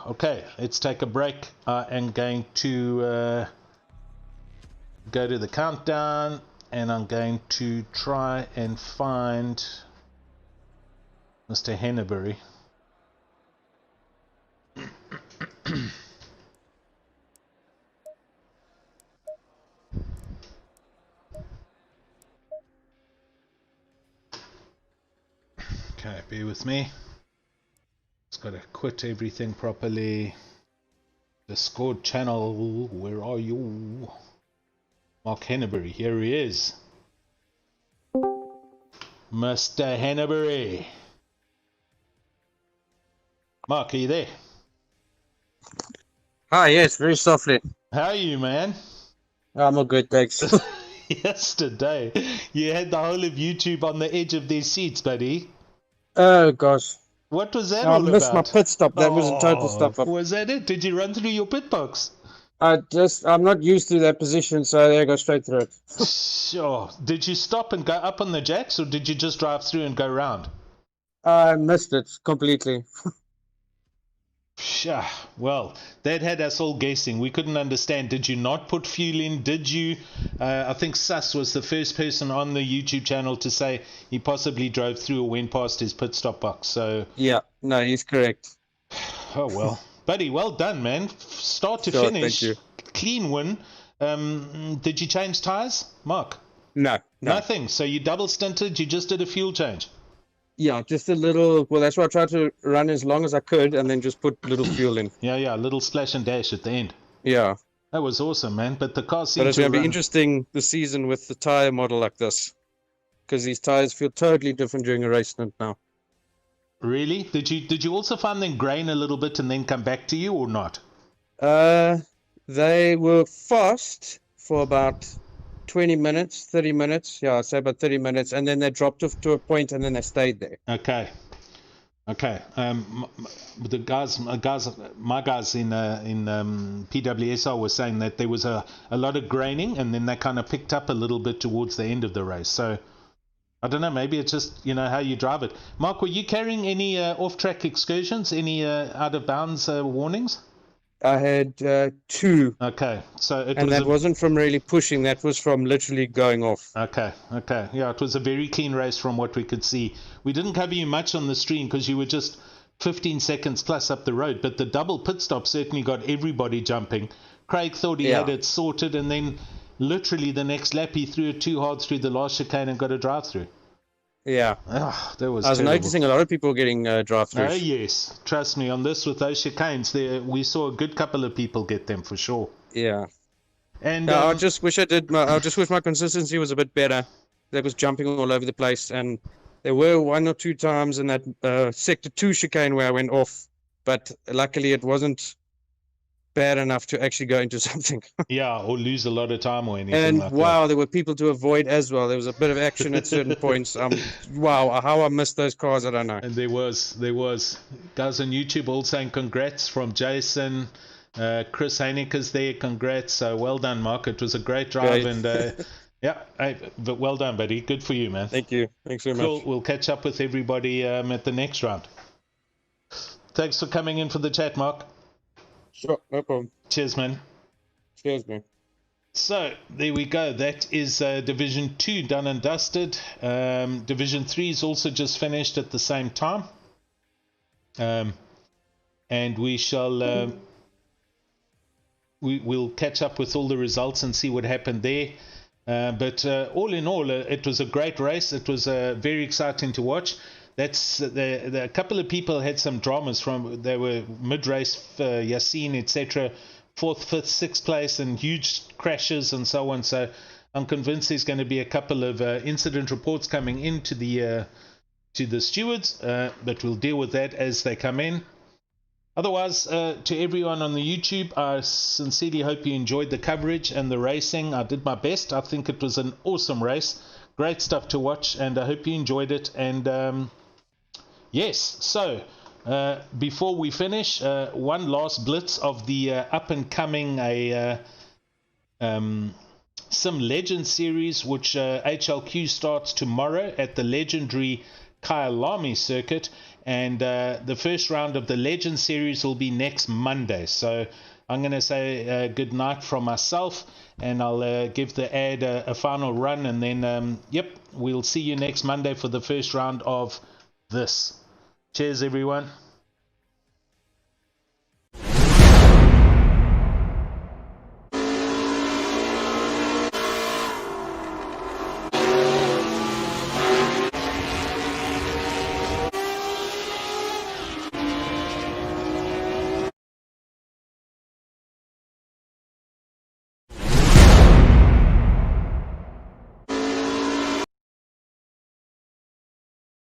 Speaker 1: Okay, let's take a break. I am going to go to the countdown, and I'm going to try and find Mr. Henneberry. Okay, bear with me. Just got to quit everything properly. Discord channel, where are you? Mark Henneberry, here he is. Mr. Henneberry. Mark, are you there?
Speaker 2: Hi, yes, very softly.
Speaker 1: How are you, man?
Speaker 2: I'm all good, thanks.
Speaker 1: Yesterday, you had the whole of YouTube on the edge of their seats, buddy.
Speaker 2: Oh, gosh.
Speaker 1: What was that
Speaker 2: I
Speaker 1: all
Speaker 2: missed
Speaker 1: about?
Speaker 2: my pit stop. That was a total stop up.
Speaker 1: Was that it? Did you run through your pit box?
Speaker 2: I'm not used to that position, so I go straight through it.
Speaker 1: Sure. Did you stop and go up on the jacks, or did you just drive through and go round?
Speaker 2: I missed it completely.
Speaker 1: Sure. Well, that had us all guessing. We couldn't understand. Did you not put fuel in? Did you? I think Sus was the first person on the YouTube channel to say he possibly drove through or went past his pit stop box. So
Speaker 2: Yeah, no, he's correct.
Speaker 1: oh well. Buddy, well done, man. Start to
Speaker 2: Sure,
Speaker 1: finish.
Speaker 2: thank you.
Speaker 1: Clean win. Did you change tyres, Mark?
Speaker 2: No.
Speaker 1: Nothing. So you double stinted, you just did a fuel change.
Speaker 2: Yeah, just a little. Well, that's why I tried to run as long as I could and then just put little fuel in.
Speaker 1: Yeah, a little splash and dash at the end.
Speaker 2: Yeah.
Speaker 1: That was awesome, man. But the car seemed
Speaker 2: But it's
Speaker 1: to
Speaker 2: going to
Speaker 1: run.
Speaker 2: be interesting this season with the tire model like this. Because these tires feel totally different during a race stint now.
Speaker 1: Really? Did you also find them grain a little bit and then come back to you, or not?
Speaker 2: They were fast for about 20 minutes, 30 minutes. Yeah, I'd say about 30 minutes. And then they dropped off to a point and then they stayed there.
Speaker 1: Okay. The guys, my guys in PWSR were saying that there was a lot of graining, and then they kind of picked up a little bit towards the end of the race. So I don't know, maybe it's just, how you drive it. Mark, were you carrying any off-track excursions, any out-of-bounds warnings?
Speaker 2: I had 2.
Speaker 1: Okay, so
Speaker 2: and that wasn't from really pushing, that was from literally going off.
Speaker 1: Okay. Yeah, it was a very clean race from what we could see. We didn't cover you much on the stream because you were just 15 seconds plus up the road, but the double pit stop certainly got everybody jumping. Craig thought he had it sorted, and then literally the next lap he threw it too hard through the last chicane and got a drive through.
Speaker 2: Yeah.
Speaker 1: That was
Speaker 2: I was
Speaker 1: terrible.
Speaker 2: noticing a lot of people getting drive throughs.
Speaker 1: Oh yes, trust me on this. With those chicanes, there we saw a good couple of people get them for sure.
Speaker 2: Yeah.
Speaker 1: And
Speaker 2: I just wish I just wish my consistency was a bit better. That was jumping all over the place, and there were 1 or 2 times in that sector 2 chicane where I went off, but luckily it wasn't bad enough to actually go into something.
Speaker 1: Yeah, or lose a lot of time or anything
Speaker 2: And
Speaker 1: like
Speaker 2: wow, there were people to avoid as well. There was a bit of action at certain points. Wow, how I missed those cars, I don't know.
Speaker 1: And there was guys on YouTube all saying congrats from Jason. Chris Heineke's there, congrats. So well done, Mark. It was a great drive, and yeah, but well done, buddy. Good for you, man.
Speaker 2: Thank you. Thanks very much.
Speaker 1: We'll catch up with everybody at the next round. Thanks for coming in for the chat, Mark.
Speaker 2: Sure, no problem.
Speaker 1: Cheers, man.
Speaker 2: Cheers, man.
Speaker 1: So there we go. That is Division 2 done and dusted. Division 3 is also just finished at the same time. And we shall we'll catch up with all the results and see what happened there. But all in all, it was a great race. It was very exciting to watch. That's a couple of people had some dramas from. They were mid-race, Yassine, etc. 4th, 5th, 6th place, and huge crashes and so on. So I'm convinced there's going to be a couple of incident reports coming into the to the stewards, but we'll deal with that as they come in. Otherwise, to everyone on the YouTube, I sincerely hope you enjoyed the coverage and the racing. I did my best. I think it was an awesome race. Great stuff to watch, and I hope you enjoyed it. And yes, so before we finish, one last blitz of the up-and-coming Sim Legend series, which HLQ starts tomorrow at the legendary Kyalami circuit. And the first round of the Legend series will be next Monday. So I'm going to say good night from myself, and I'll give the ad a final run, and then, yep, we'll see you next Monday for the first round of this. Cheers, everyone.